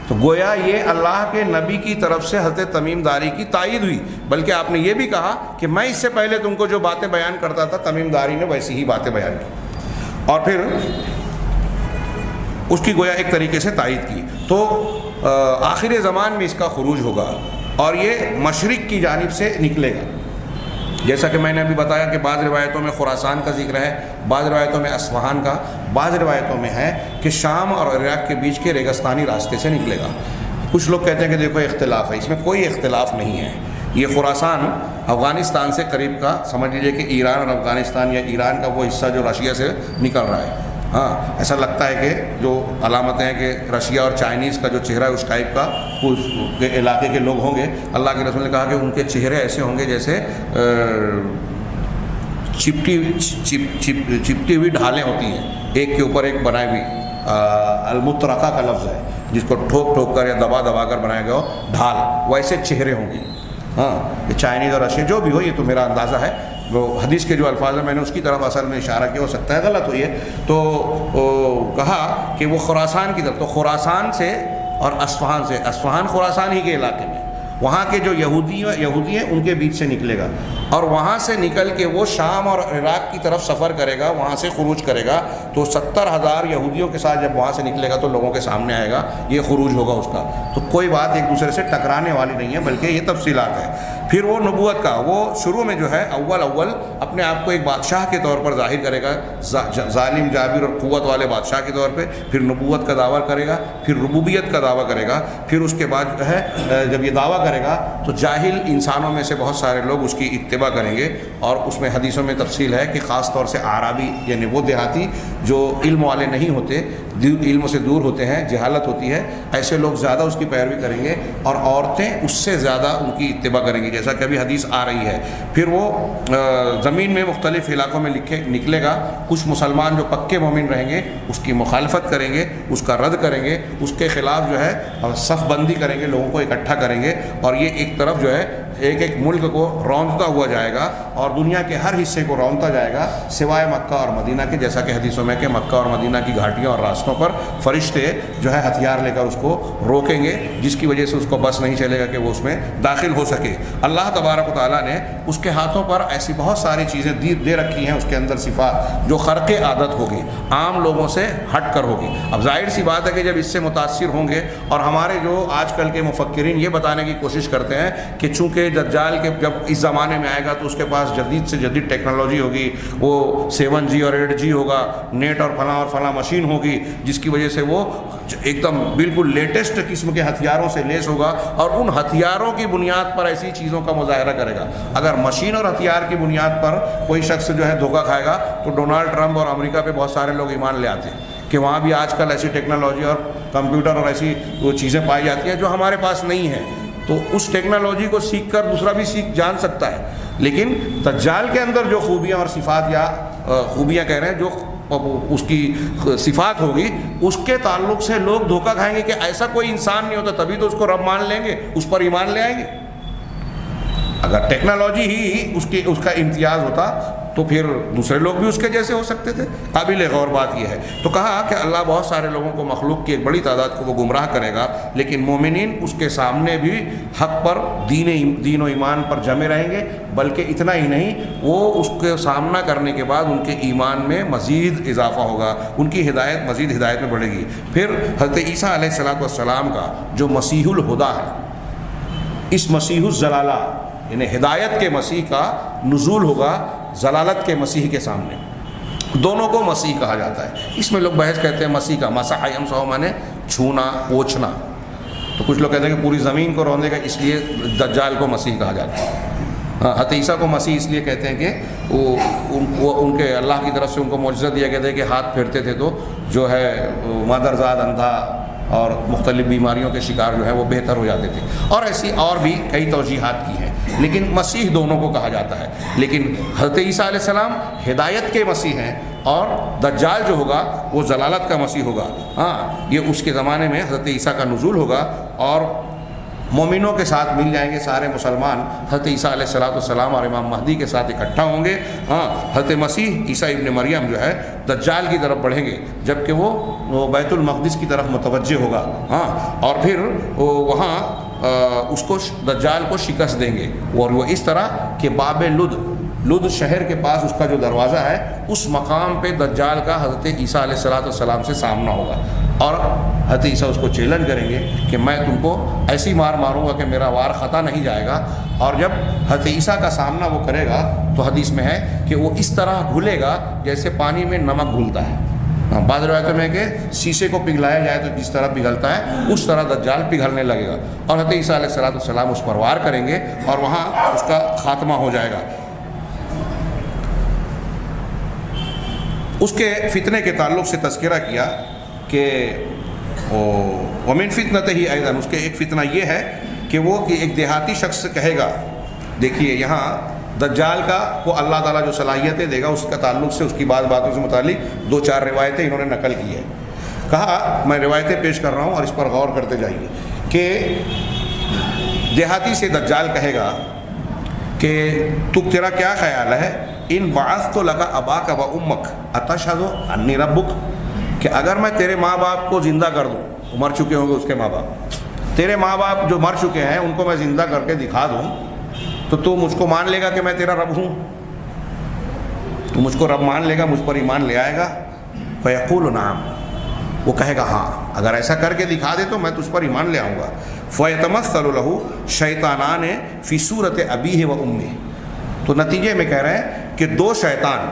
تو گویا یہ اللہ کے نبی کی طرف سے حضرت تمیم داری کی تائید ہوئی, بلکہ آپ نے یہ بھی کہا کہ میں اس سے پہلے تم کو جو باتیں بیان کرتا تھا تمیم داری نے ویسی ہی باتیں بیان کی اور پھر اس کی گویا ایک طریقے سے تائید کی. تو آخر زمان میں اس کا خروج ہوگا اور یہ مشرق کی جانب سے نکلے گا. جیسا کہ میں نے ابھی بتایا کہ بعض روایتوں میں خراسان کا ذکر ہے, بعض روایتوں میں اصفہان کا, بعض روایتوں میں ہے کہ شام اور عراق کے بیچ کے ریگستانی راستے سے نکلے گا. کچھ لوگ کہتے ہیں کہ دیکھو اختلاف ہے, اس میں کوئی اختلاف نہیں ہے. یہ خراسان افغانستان سے قریب کا, سمجھ لیجیے کہ ایران اور افغانستان یا ایران کا وہ حصہ جو رشیا سے نکل رہا ہے. ہاں, ایسا لگتا ہے کہ جو علامتیں ہیں کہ رشیا اور چائنیز کا جو چہرہ ہے اس ٹائپ کا اس کے علاقے کے لوگ ہوں گے. اللہ کے رسول نے کہا کہ ان کے چہرے ایسے ہوں گے جیسے چپٹی ہوئی ڈھالیں ہوتی ہیں, ایک کے اوپر ایک بنائی ہوئی. المترقہ کا لفظ ہے جس کو ٹھوک ٹھوک کر یا دبا دبا کر بنایا گیا ہو ڈھال, ویسے چہرے ہوں گے. ہاں, یہ چائنیز اور رشیا جو بھی ہو, یہ تو میرا اندازہ ہے. وہ حدیث کے جو الفاظ ہیں میں نے اس کی طرف اصل میں اشارہ کیا, ہو سکتا ہے غلط ہوئی ہے. تو کہا کہ وہ خراسان کی طرف, تو خراسان سے اور اصفہان سے, اصفہان خراسان ہی کے علاقے میں, وہاں کے جو یہودی ہیں ان کے بیچ سے نکلے گا اور وہاں سے نکل کے وہ شام اور عراق کی طرف سفر کرے گا, وہاں سے خروج کرے گا. تو 70,000 یہودیوں کے ساتھ جب وہاں سے نکلے گا تو لوگوں کے سامنے آئے گا, یہ خروج ہوگا اس کا. تو کوئی بات ایک دوسرے سے ٹکرانے والی نہیں ہے, بلکہ یہ تفصیلات ہیں. پھر وہ نبوت کا, وہ شروع میں جو ہے اول اپنے آپ کو ایک بادشاہ کے طور پر ظاہر کرے گا, ظالم جابر اور قوت والے بادشاہ کے طور پہ. پھر نبوت کا دعویٰ کرے گا, پھر ربوبیت کا دعویٰ کرے گا. پھر اس کے بعد جو ہے جب یہ دعویٰ کرے گا تو جاہل انسانوں میں سے بہت سارے لوگ اس کی اتباع کریں گے. اور اس میں حدیثوں میں تفصیل ہے کہ خاص طور سے اعرابی یعنی وہ دیہاتی جو علم والے نہیں ہوتے، علم سے دور ہوتے ہیں، جہالت ہوتی ہے، ایسے لوگ زیادہ اس کی پیروی کریں گے اور عورتیں اس سے زیادہ ان کی اتباع کریں گی، جیسا کہ ابھی حدیث آ رہی ہے۔ پھر وہ زمین میں مختلف علاقوں میں نکلے گا، کچھ مسلمان جو پکے مومن رہیں گے اس کی مخالفت کریں گے، اس کا رد کریں گے، اس کے خلاف جو ہے صف بندی کریں گے، لوگوں کو اکٹھا کریں گے، اور یہ ایک طرف جو ہے ایک ایک ملک کو رونتا ہوا جائے گا اور دنیا کے ہر حصے کو رونتا جائے گا سوائے مکہ اور مدینہ کے، جیسا کہ حدیثوں میں کہ مکہ اور مدینہ کی گھاٹیوں اور راستوں پر فرشتے جو ہے ہتھیار لے کر اس کو روکیں گے، جس کی وجہ سے اس کو بس نہیں چلے گا کہ وہ اس میں داخل ہو سکے۔ اللہ تبارک و تعالیٰ نے اس کے ہاتھوں پر ایسی بہت ساری چیزیں دے رکھی ہیں، اس کے اندر صفات جو خرق عادت ہوگی، عام لوگوں سے ہٹ کر ہوگی۔ اب ظاہر سی بات ہے کہ جب اس سے متاثر ہوں گے، اور ہمارے جو آج کل کے مفکرین یہ بتانے کی کوشش کرتے ہیں کہ چونکہ دجال کے جب اس زمانے میں آئے گا تو اس کے پاس جدید سے جدید ٹیکنالوجی ہوگی، وہ 7G اور 8G ہوگا، نیٹ اور فلاں مشین ہوگی، جس کی وجہ سے وہ ایک دم بالکل لیٹسٹ قسم کے ہتھیاروں سے لیس ہوگا اور ان ہتھیاروں کی بنیاد پر ایسی چیزوں کا مظاہرہ کرے گا۔ اگر مشین اور ہتھیار کی بنیاد پر کوئی شخص جو ہے دھوکہ کھائے گا تو ڈونلڈ ٹرمپ اور امریکہ پہ بہت سارے لوگ ایمان لے آتے ہیں کہ وہاں بھی آج کل ایسی ٹیکنالوجی اور کمپیوٹر اور ایسی وہ چیزیں پائی جاتی ہیں جو ہمارے پاس نہیں ہیں، تو اس ٹیکنالوجی کو سیکھ کر دوسرا بھی جان سکتا ہے۔ لیکن دجال کے اندر جو خوبیاں اور صفات، یا خوبیاں کہہ رہے ہیں، جو اس کی صفات ہوگی، اس کے تعلق سے لوگ دھوکہ کھائیں گے کہ ایسا کوئی انسان نہیں ہوتا، تبھی تو اس کو رب مان لیں گے، اس پر ایمان لے آئیں گے۔ اگر ٹیکنالوجی ہی اس کا امتیاز ہوتا تو پھر دوسرے لوگ بھی اس کے جیسے ہو سکتے تھے۔ قابل غور بات یہ ہے۔ تو کہا کہ اللہ بہت سارے لوگوں کو، مخلوق کی ایک بڑی تعداد کو وہ گمراہ کرے گا، لیکن مومنین اس کے سامنے بھی حق پر، دین و ایمان پر جمے رہیں گے، بلکہ اتنا ہی نہیں، وہ اس کے سامنا کرنے کے بعد ان کے ایمان میں مزید اضافہ ہوگا، ان کی ہدایت مزید ہدایت میں بڑھے گی۔ پھر حضرت عیسیٰ علیہ السلام کا جو مسیح الہدیٰ ہے، اس مسیح الضلالہ یعنی ہدایت کے مسیح کا نزول ہوگا ضلالت کے مسیح کے سامنے۔ دونوں کو مسیح کہا جاتا ہے۔ اس میں لوگ بحث کہتے ہیں مسیح کا مسح یمسح مانے چھونا، پوچھنا، تو کچھ لوگ کہتے ہیں کہ پوری زمین کو روندے گا، اس لیے دجال کو مسیح کہا جاتا ہے۔ حضرت عیسیٰ کو مسیح اس لیے کہتے ہیں کہ وہ ان کے اللہ کی طرف سے ان کو معجزہ دیا گیا تھا کہ ہاتھ پھیرتے تھے تو جو ہے مادرزاد، اندھا اور مختلف بیماریوں کے شکار جو ہیں وہ بہتر ہو جاتے تھے، اور ایسی اور بھی کئی توجیحات کی ہیں، لیکن مسیح دونوں کو کہا جاتا ہے۔ لیکن حضرت عیسیٰ علیہ السلام ہدایت کے مسیح ہیں، اور دجال جو ہوگا وہ ضلالت کا مسیح ہوگا۔ یہ اس کے زمانے میں حضرت عیسیٰ کا نزول ہوگا، اور مومنوں کے ساتھ مل جائیں گے سارے مسلمان، حضرت عیسیٰ علیہ السلام اور امام مہدی کے ساتھ اکٹھا ہوں گے۔ حضرت مسیح عیسیٰ ابن مریم جو ہے دجال کی طرف بڑھیں گے، جبکہ وہ بیت المقدس کی طرف متوجہ ہوگا، اور پھر وہاں اس کو دجال کو شکست دیں گے، اور وہ اس طرح کہ باب لد شہر کے پاس اس کا جو دروازہ ہے، اس مقام پہ دجال کا حضرت عیسیٰ علیہ السلام سے سامنا ہوگا، اور حضرت عیسیٰ اس کو چیلنج کریں گے کہ میں تم کو ایسی مار ماروں گا کہ میرا وار خطا نہیں جائے گا۔ اور جب حضرت عیسیٰ کا سامنا وہ کرے گا تو حدیث میں ہے کہ وہ اس طرح گھلے گا جیسے پانی میں نمک گھلتا ہے۔ بعض روایتوں میں کہ شیشے کو پگھلایا جائے تو جس طرح پگھلتا ہے، اس طرح دجال پگھلنے لگے گا، اور حضرت عیسیٰ علیہ السلام اس پر وار کریں گے اور وہاں اس کا خاتمہ ہو جائے گا۔ اس کے فتنے کے تعلق سے تذکرہ کیا کہ ومن فتنتہ ایضا، اس کے ایک فتنہ یہ ہے کہ وہ ایک دیہاتی شخص کہے گا، دیکھیے یہاں دجال کا کو اللہ تعالیٰ جو صلاحیتیں دے گا، اس کا تعلق سے، اس کی باتوں سے متعلق 2-4 روایتیں انہوں نے نقل کی ہے۔ کہا میں روایتیں پیش کر رہا ہوں اور اس پر غور کرتے جائیے کہ دیہاتی سے دجال کہے گا کہ تیرا کیا خیال ہے، ان بعثت لک اباک و امک اتشہد انی ربک، کہ اگر میں تیرے ماں باپ کو زندہ کر دوں، مر چکے ہوں گے اس کے ماں باپ، تیرے ماں باپ جو مر چکے ہیں ان کو میں زندہ کر کے دکھا دوں تو تو مجھ کو مان لے گا کہ میں تیرا رب ہوں؟ تو مجھ کو رب مان لے گا، مجھ پر ایمان لے آئے گا؟ فیقول نعم، وہ کہے گا ہاں، اگر ایسا کر کے دکھا دے تو میں تجھ پر ایمان لے آؤں گا۔ فیتمثل لہ شیطانان فی صورت ابیہ و امہ، تو نتیجے میں کہہ رہے ہیں کہ 2 شیطان،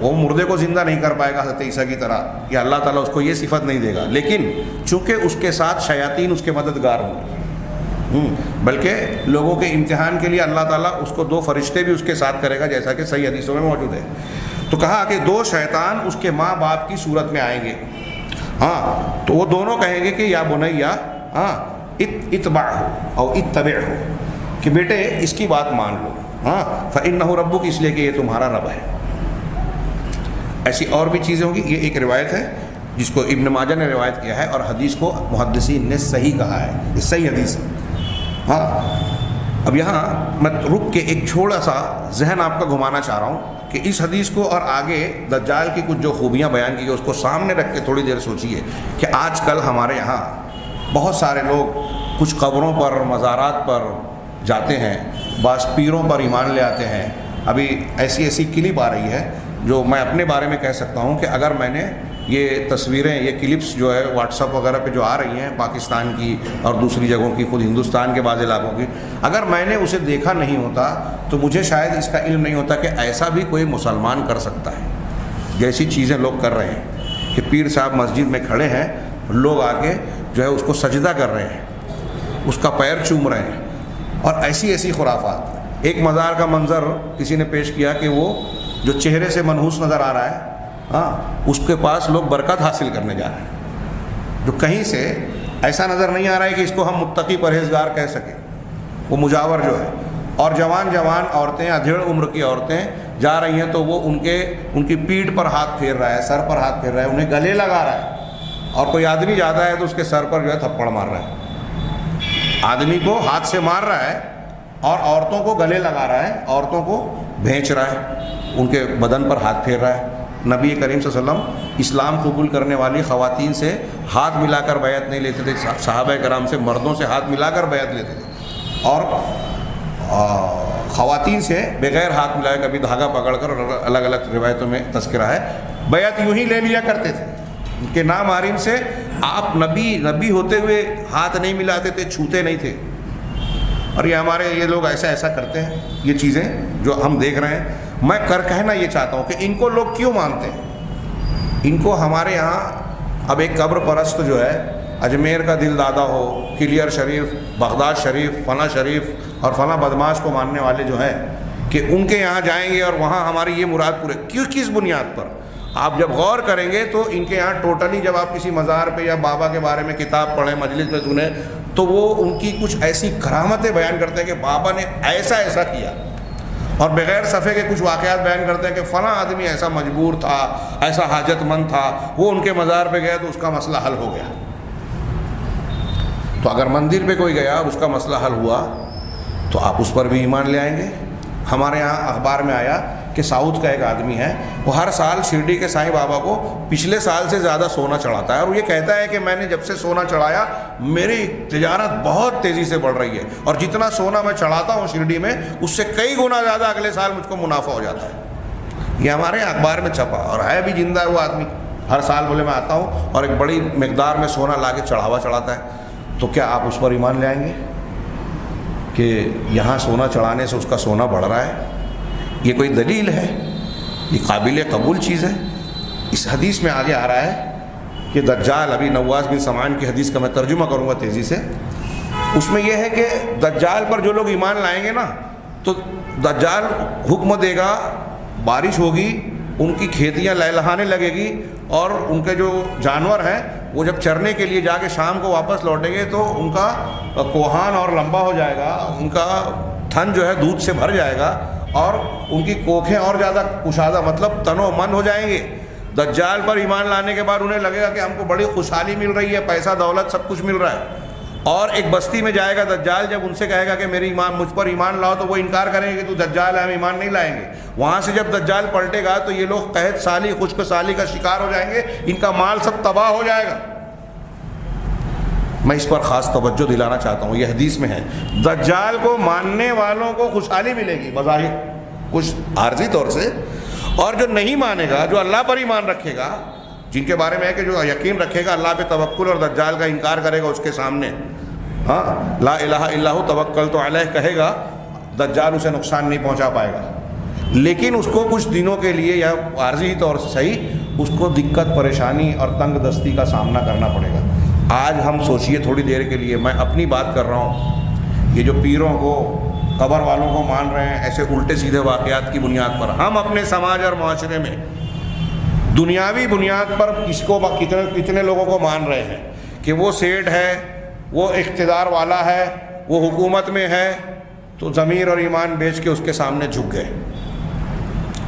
وہ مردے کو زندہ نہیں کر پائے گا حضرت عیسیٰ کی طرح، یا اللہ تعالیٰ اس کو یہ صفت نہیں دے گا، لیکن چونکہ اس کے ساتھ شیاطین اس کے مددگار ہوں گے، بلکہ لوگوں کے امتحان کے لیے اللہ تعالیٰ اس کو 2 فرشتے بھی اس کے ساتھ کرے گا، جیسا کہ صحیح حدیثوں میں موجود ہے۔ تو کہا کہ 2 شیطان اس کے ماں باپ کی صورت میں آئیں گے، ہاں، تو وہ دونوں کہیں گے کہ یا بنیا، ہاں، اتبعہ او اتبعہ، کہ بیٹے اس کی بات مان لو، ہاں، فإنہ ربک، اس لیے کہ یہ تمہارا رب ہے۔ ایسی اور بھی چیزیں ہوں گی۔ یہ ایک روایت ہے جس کو ابن ماجہ نے روایت کیا ہے، اور حدیث کو محدثین نے صحیح کہا ہے، یہ صحیح حدیث ہے۔ ہاں، اب یہاں میں رک کے ایک چھوڑا سا ذہن آپ کا گھمانا چاہ رہا ہوں کہ اس حدیث کو اور آگے دجال کی کچھ جو خوبیاں بیان کی گئی اس کو سامنے رکھ کے تھوڑی دیر سوچیے کہ آج کل ہمارے یہاں بہت سارے لوگ کچھ قبروں پر، مزارات پر جاتے ہیں، بعض پیروں پر ایمان لے آتے ہیں۔ ابھی ایسی کلپ آ رہی ہے جو میں اپنے بارے میں کہہ سکتا ہوں کہ اگر میں نے یہ تصویریں، یہ کلپس جو ہے واٹس ایپ وغیرہ پہ جو آ رہی ہیں پاکستان کی اور دوسری جگہوں کی، خود ہندوستان کے بعض علاقوں کی، اگر میں نے اسے دیکھا نہیں ہوتا تو مجھے شاید اس کا علم نہیں ہوتا کہ ایسا بھی کوئی مسلمان کر سکتا ہے جیسی چیزیں لوگ کر رہے ہیں، کہ پیر صاحب مسجد میں کھڑے ہیں، لوگ آ کے جو ہے اس کو سجدہ کر رہے ہیں، اس کا پیر چوم رہے ہیں، اور ایسی خرافات۔ ایک مزار کا منظر کسی نے پیش کیا کہ وہ جو چہرے سے منحوس نظر آ رہا ہے، ہاں، اس کے پاس لوگ برکت حاصل کرنے جا رہے ہیں، جو کہیں سے ایسا نظر نہیں آ رہا ہے کہ اس کو ہم متقی پرہیزگار کہہ سکیں، وہ مجاور جو ہے۔ اور جوان عورتیں، ادھیڑ عمر کی عورتیں جا رہی ہیں تو وہ ان کی پیٹھ پر ہاتھ پھیر رہا ہے، سر پر ہاتھ پھیر رہا ہے، انہیں گلے لگا رہا ہے، اور کوئی آدمی جاتا ہے تو اس کے سر پر جو ہے تھپڑ مار رہا ہے، آدمی کو ہاتھ سے مار رہا ہے اور عورتوں کو گلے لگا رہا ہے، عورتوں کو بھینچ رہا ہے، ان کے بدن پر ہاتھ پھیر رہا ہے۔ نبی کریم صلی اللہ علیہ وسلم اسلام قبول کرنے والی خواتین سے ہاتھ ملا کر بیعت نہیں لیتے تھے، صحابہ کرام سے، مردوں سے ہاتھ ملا کر بیعت لیتے تھے، اور خواتین سے بغیر ہاتھ ملائے کبھی دھاگا پکڑ کر، اور الگ الگ روایتوں میں تذکرہ ہے، بیعت یوں ہی لے لیا کرتے تھے۔ ان کے نام حریم سے آپ نبی ہوتے ہوئے ہاتھ نہیں ملاتے تھے، چھوتے نہیں تھے۔ اور یہ لوگ ایسا کرتے ہیں، یہ چیزیں جو ہم دیکھ رہے ہیں۔ میں کہنا یہ چاہتا ہوں کہ ان کو لوگ کیوں مانتے ہیں؟ ان کو ہمارے یہاں اب ایک قبر پرست جو ہے، اجمیر کا دل دادا ہو، کلیر شریف، بغداد شریف، فلاں شریف اور فلاں بدماش کو ماننے والے جو ہیں، کہ ان کے یہاں جائیں گے اور وہاں ہماری یہ مراد پورے، کس بنیاد پر؟ آپ جب غور کریں گے تو ان کے یہاں ٹوٹلی، جب آپ کسی مزار پہ یا بابا کے بارے میں کتاب پڑھیں، مجلس میں سنیں، تو وہ ان کی کچھ ایسی کرامتیں بیان کرتے ہیں کہ بابا نے ایسا کیا، اور بغیر صفحے کے کچھ واقعات بیان کرتے ہیں کہ فلاں آدمی ایسا مجبور تھا، ایسا حاجت مند تھا، وہ ان کے مزار پہ گیا تو اس کا مسئلہ حل ہو گیا۔ تو اگر مندر پہ کوئی گیا اور اس کا مسئلہ حل ہوا تو آپ اس پر بھی ایمان لے آئیں گے۔ ہمارے یہاں اخبار میں آیا کہ ساؤتھ کا ایک آدمی ہے، وہ ہر سال شرڈی کے سائیں بابا کو پچھلے سال سے زیادہ سونا چڑھاتا ہے، اور یہ کہتا ہے کہ میں نے جب سے سونا چڑھایا میری تجارت بہت تیزی سے بڑھ رہی ہے، اور جتنا سونا میں چڑھاتا ہوں شرڈی میں اس سے کئی گنا زیادہ اگلے سال مجھ کو منافع ہو جاتا ہے۔ یہ ہمارے یہاں اخبار میں چھپا، اور ہے بھی زندہ ہے وہ آدمی، ہر سال بولے میں آتا ہوں اور ایک بڑی مقدار میں سونا لا کے چڑھاوا چڑھاتا ہے۔ تو کیا آپ اس پر ایمان لے آئیں گے کہ یہاں سونا چڑھانے سے اس کا سونا بڑھ رہا ہے؟ یہ کوئی دلیل ہے؟ یہ قابل قبول چیز ہے؟ اس حدیث میں آگے آ رہا ہے کہ دجال، ابھی نواس بن سمعان کی حدیث کا میں ترجمہ کروں گا تیزی سے، اس میں یہ ہے کہ دجال پر جو لوگ ایمان لائیں گے نا، تو دجال حکم دے گا، بارش ہوگی، ان کی کھیتیاں لہلہانے لگے گی، اور ان کے جو جانور ہیں وہ جب چرنے کے لیے جا کے شام کو واپس لوٹیں گے تو ان کا کوہان اور لمبا ہو جائے گا، ان کا تھن جو ہے دودھ سے بھر جائے گا، اور ان کی کوکھیں اور زیادہ کشادہ، مطلب تن و من ہو جائیں گے۔ دجال پر ایمان لانے کے بعد انہیں لگے گا کہ ہم کو بڑی خوشحالی مل رہی ہے، پیسہ دولت سب کچھ مل رہا ہے، اور ایک بستی میں جائے گا دجال، جب ان سے کہے گا کہ مجھ پر ایمان لاؤ، تو وہ انکار کریں گے کہ تو دجال ہے، ہم ایمان نہیں لائیں گے۔ وہاں سے جب دجال پلٹے گا تو یہ لوگ قحط سالی، خشک سالی کا شکار ہو جائیں گے، ان کا مال سب تباہ ہو جائے گا۔ میں اس پر خاص توجہ دلانا چاہتا ہوں، یہ حدیث میں ہے، دجال کو ماننے والوں کو خوشحالی ملے گی بظاہر کچھ عارضی طور سے، اور جو نہیں مانے گا، جو اللہ پر ایمان رکھے گا، جن کے بارے میں ہے کہ جو یقین رکھے گا اللہ پہ توکل، اور دجال کا انکار کرے گا اس کے سامنے، ہاں، لا الہ الا ہو توکلت علیہ کہے گا، دجال اسے نقصان نہیں پہنچا پائے گا، لیکن اس کو کچھ دنوں کے لیے یا عارضی طور سے صحیح، اس کو دقت، پریشانی اور تنگ دستی کا سامنا کرنا پڑے گا۔ آج ہم سوچئے تھوڑی دیر کے لیے، میں اپنی بات کر رہا ہوں، یہ جو پیروں کو قبر والوں کو مان رہے ہیں، ایسے الٹے سیدھے واقعات کی بنیاد پر ہم اپنے سماج اور معاشرے میں دنیاوی بنیاد پر کتنے لوگوں کو مان رہے ہیں کہ وہ سیٹ ہے، وہ اقتدار والا ہے، وہ حکومت میں ہے، تو ضمیر اور ایمان بیچ کے اس کے سامنے جھک گئے۔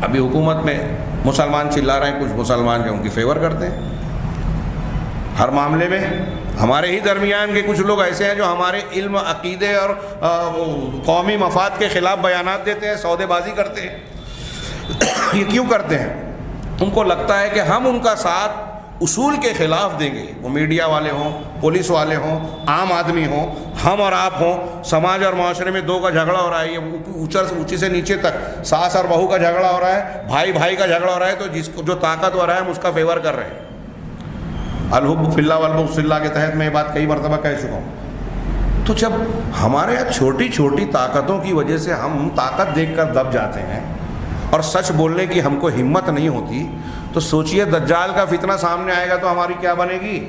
ابھی حکومت میں مسلمان چلا رہے ہیں، کچھ مسلمان جو ان کی فیور کرتے ہیں ہر معاملے میں۔ ہمارے ہی درمیان کے کچھ لوگ ایسے ہیں جو ہمارے علم، عقیدے اور قومی مفاد کے خلاف بیانات دیتے ہیں، سودے بازی کرتے ہیں۔ یہ کیوں کرتے ہیں؟ ان کو لگتا ہے کہ ہم ان کا ساتھ اصول کے خلاف دیں گے، وہ میڈیا والے ہوں، پولیس والے ہوں، عام آدمی ہوں، ہم اور آپ ہوں، سماج اور معاشرے میں دو کا جھگڑا ہو رہا ہے، یہ اونچے سے نیچے تک ساس اور بہو کا جھگڑا ہو رہا ہے، بھائی بھائی کا جھگڑا ہو رہا ہے، تو جس کو جو طاقتور ہے ہم اس کا فیور کر رہے ہیں۔ الحب فی اللہ والبغض فی اللہ کے تحت میں یہ بات کئی مرتبہ کہہ چکا ہوں۔ تو جب ہمارے یہاں چھوٹی چھوٹی طاقتوں کی وجہ سے ہم طاقت دیکھ کر دب جاتے ہیں اور سچ بولنے کی ہم کو ہمت نہیں ہوتی، تو سوچئے دجال کا فتنہ سامنے آئے گا تو ہماری کیا بنے گی؟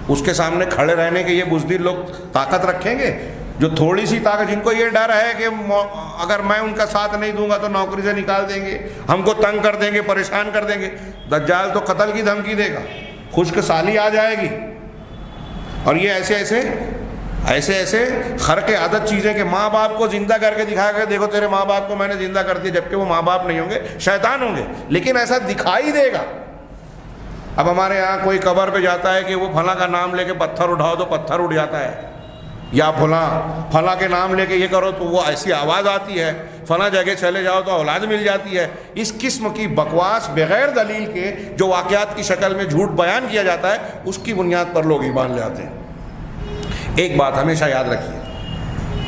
اس کے سامنے کھڑے رہنے کے یہ بزدل لوگ طاقت رکھیں گے؟ جو تھوڑی سی طاقت، جن کو یہ ڈر ہے کہ اگر میں ان کا ساتھ نہیں دوں گا تو نوکری سے نکال دیں گے، ہم کو تنگ کر دیں گے، پریشان کر دیں گے۔ دجال تو قتل کی دھمکی دے گا، خشک سالی آ جائے گی، اور یہ ایسے ایسے خرق عادت چیزیں کہ ماں باپ کو زندہ کر کے دکھایا گیا، دیکھو تیرے ماں باپ کو میں نے زندہ کر دیا، جبکہ وہ ماں باپ نہیں ہوں گے، شیطان ہوں گے، لیکن ایسا دکھائی دے گا۔ اب ہمارے یہاں کوئی قبر پہ جاتا ہے کہ وہ فلاں کا نام لے کے پتھر اٹھاؤ تو پتھر اٹھ جاتا ہے، یا فلاں کے نام لے کے یہ کرو تو وہ ایسی آواز آتی ہے، فلاں جگہ چلے جاؤ تو اولاد مل جاتی ہے۔ اس قسم کی بکواس بغیر دلیل کے جو واقعات کی شکل میں جھوٹ بیان کیا جاتا ہے، اس کی بنیاد پر لوگ ایمان لے آتے ہیں۔ ایک بات ہمیشہ یاد رکھیے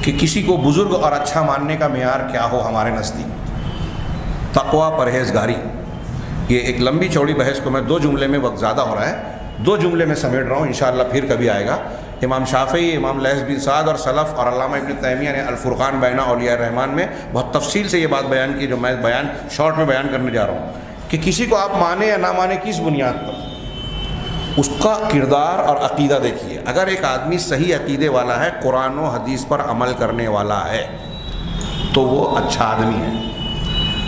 کہ کسی کو بزرگ اور اچھا ماننے کا معیار کیا ہو ہمارے نزدیک؟ تقویٰ، پرہیزگاری۔ یہ ایک لمبی چوڑی بحث کو میں 2 جملے میں، وقت زیادہ ہو رہا ہے، 2 جملے میں سمیٹ رہا ہوں، انشاءاللہ پھر کبھی آئے گا۔ امام شافعی، امام لیث بن سعد اور سلف اور علامہ ابن تیمیہ نے الفرقان بین اولیاء الرحمن میں بہت تفصیل سے یہ بات بیان کی، جو میں شارٹ میں بیان کرنے جا رہا ہوں، کہ کسی کو آپ مانیں یا نہ مانیں کس بنیاد پر، اس کا کردار اور عقیدہ دیکھیے۔ اگر ایک آدمی صحیح عقیدے والا ہے، قرآن و حدیث پر عمل کرنے والا ہے، تو وہ اچھا آدمی ہے۔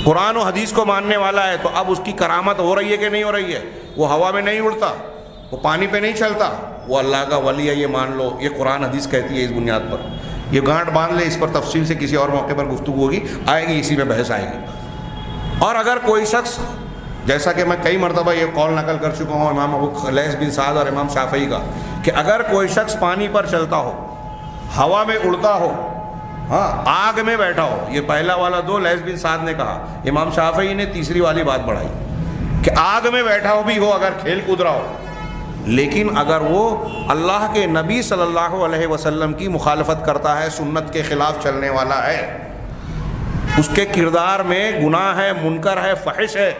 قرآن و حدیث کو ماننے والا ہے تو اب اس کی کرامت ہو رہی ہے کہ نہیں ہو رہی ہے؟ وہ ہوا میں نہیں اڑتا، وہ پانی پہ نہیں چلتا، وہ اللہ کا ولی ہے، یہ مان لو، یہ قرآن حدیث کہتی ہے اس بنیاد پر۔ یہ گانٹ باندھ لے، اس پر تفصیل سے کسی اور موقع پر گفتگو ہوگی، آئے گی، اسی میں بحث آئے گی۔ اور اگر کوئی شخص، جیسا کہ میں کئی مرتبہ یہ قول نقل کر چکا ہوں امام ابو لیث بن سعد اور امام شافعی کا، کہ اگر کوئی شخص پانی پر چلتا ہو، ہوا میں اڑتا ہو، ہاں، آگ میں بیٹھا ہو، یہ پہلا والا 2 لیث بن سعد نے کہا، امام شافعی نے تیسری والی بات بڑھائی کہ آگ میں بیٹھا ہو بھی ہو، اگر کھیل کود رہا ہو، لیکن اگر وہ اللہ کے نبی صلی اللہ علیہ وسلم کی مخالفت کرتا ہے، سنت کے خلاف چلنے والا ہے، اس کے کردار میں گناہ ہے، منکر ہے، فحش ہے،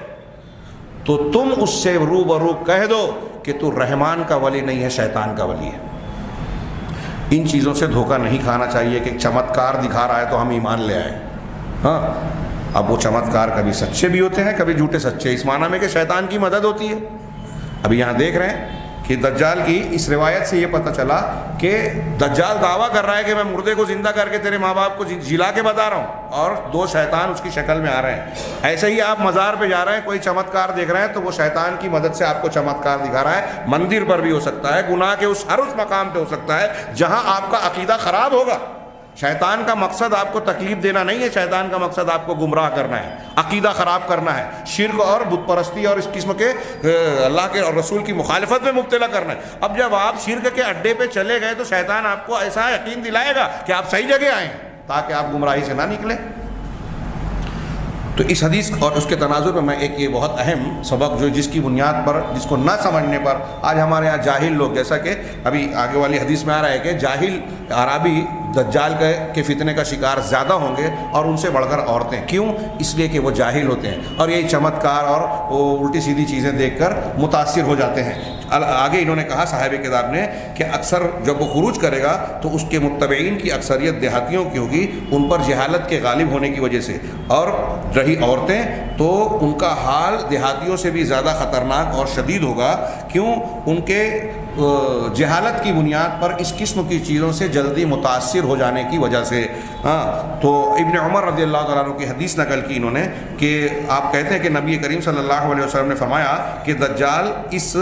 تو تم اس سے روبرو کہہ دو کہ تو رحمان کا ولی نہیں ہے، شیطان کا ولی ہے۔ ان چیزوں سے دھوکہ نہیں کھانا چاہیے کہ چمتکار دکھا رہا ہے تو ہم ایمان لے آئیں۔ ہاں، اب وہ چمتکار کبھی سچے بھی ہوتے ہیں، کبھی جھوٹے سچے، اس معنی میں کہ شیطان کی مدد ہوتی ہے۔ ابھی یہاں دیکھ رہے ہیں کہ دجال کی اس روایت سے یہ پتہ چلا کہ دجال دعویٰ کر رہا ہے کہ میں مردے کو زندہ کر کے تیرے ماں باپ کو جلا کے بتا رہا ہوں، اور 2 شیطان اس کی شکل میں آ رہے ہیں۔ ایسے ہی آپ مزار پہ جا رہے ہیں، کوئی چمتکار دیکھ رہے ہیں تو وہ شیطان کی مدد سے آپ کو چمتکار دکھا رہا ہے۔ مندر پر بھی ہو سکتا ہے، گناہ کے اس مقام پہ ہو سکتا ہے جہاں آپ کا عقیدہ خراب ہوگا۔ شیطان کا مقصد آپ کو تکلیف دینا نہیں ہے، شیطان کا مقصد آپ کو گمراہ کرنا ہے، عقیدہ خراب کرنا ہے، شرک اور بت پرستی اور اس قسم کے اللہ کے اور رسول کی مخالفت میں مبتلا کرنا ہے۔ اب جب آپ شرک کے اڈے پہ چلے گئے تو شیطان آپ کو ایسا یقین دلائے گا کہ آپ صحیح جگہ آئیں تاکہ آپ گمراہی سے نہ نکلیں۔ تو اس حدیث اور اس کے تناظر میں ایک یہ بہت اہم سبق جو جس کی بنیاد پر، جس کو نہ سمجھنے پر آج ہمارے یہاں جاہل لوگ، جیسا کہ ابھی آگے والی حدیث میں آ رہا ہے کہ جاہل عربی دجال کے فتنے کا شکار زیادہ ہوں گے اور ان سے بڑھ کر عورتیں۔ کیوں؟ اس لیے کہ وہ جاہل ہوتے ہیں اور یہی چمتکار اور وہ الٹی سیدھی چیزیں دیکھ کر متاثر ہو جاتے ہیں۔ آگے انہوں نے کہا صاحب کتاب نے کہ اکثر جب وہ خروج کرے گا تو اس کے متبعین کی اکثریت دیہاتیوں کی ہوگی، ان پر جہالت کے غالب ہونے کی وجہ سے، اور رہی عورتیں تو ان کا حال دیہاتیوں سے بھی زیادہ خطرناک اور شدید ہوگا۔ کیوں؟ ان کے جہالت کی بنیاد پر اس قسم کی چیزوں سے جلدی متاثر ہو جانے کی وجہ سے. تو ابن عمر رضی اللہ تعالیٰ عنہ کی حدیث نقل کی انہوں نے کہ آپ کہتے ہیں کہ نبی کریم صلی اللہ علیہ وسلم نے فرمایا کہ دجال اس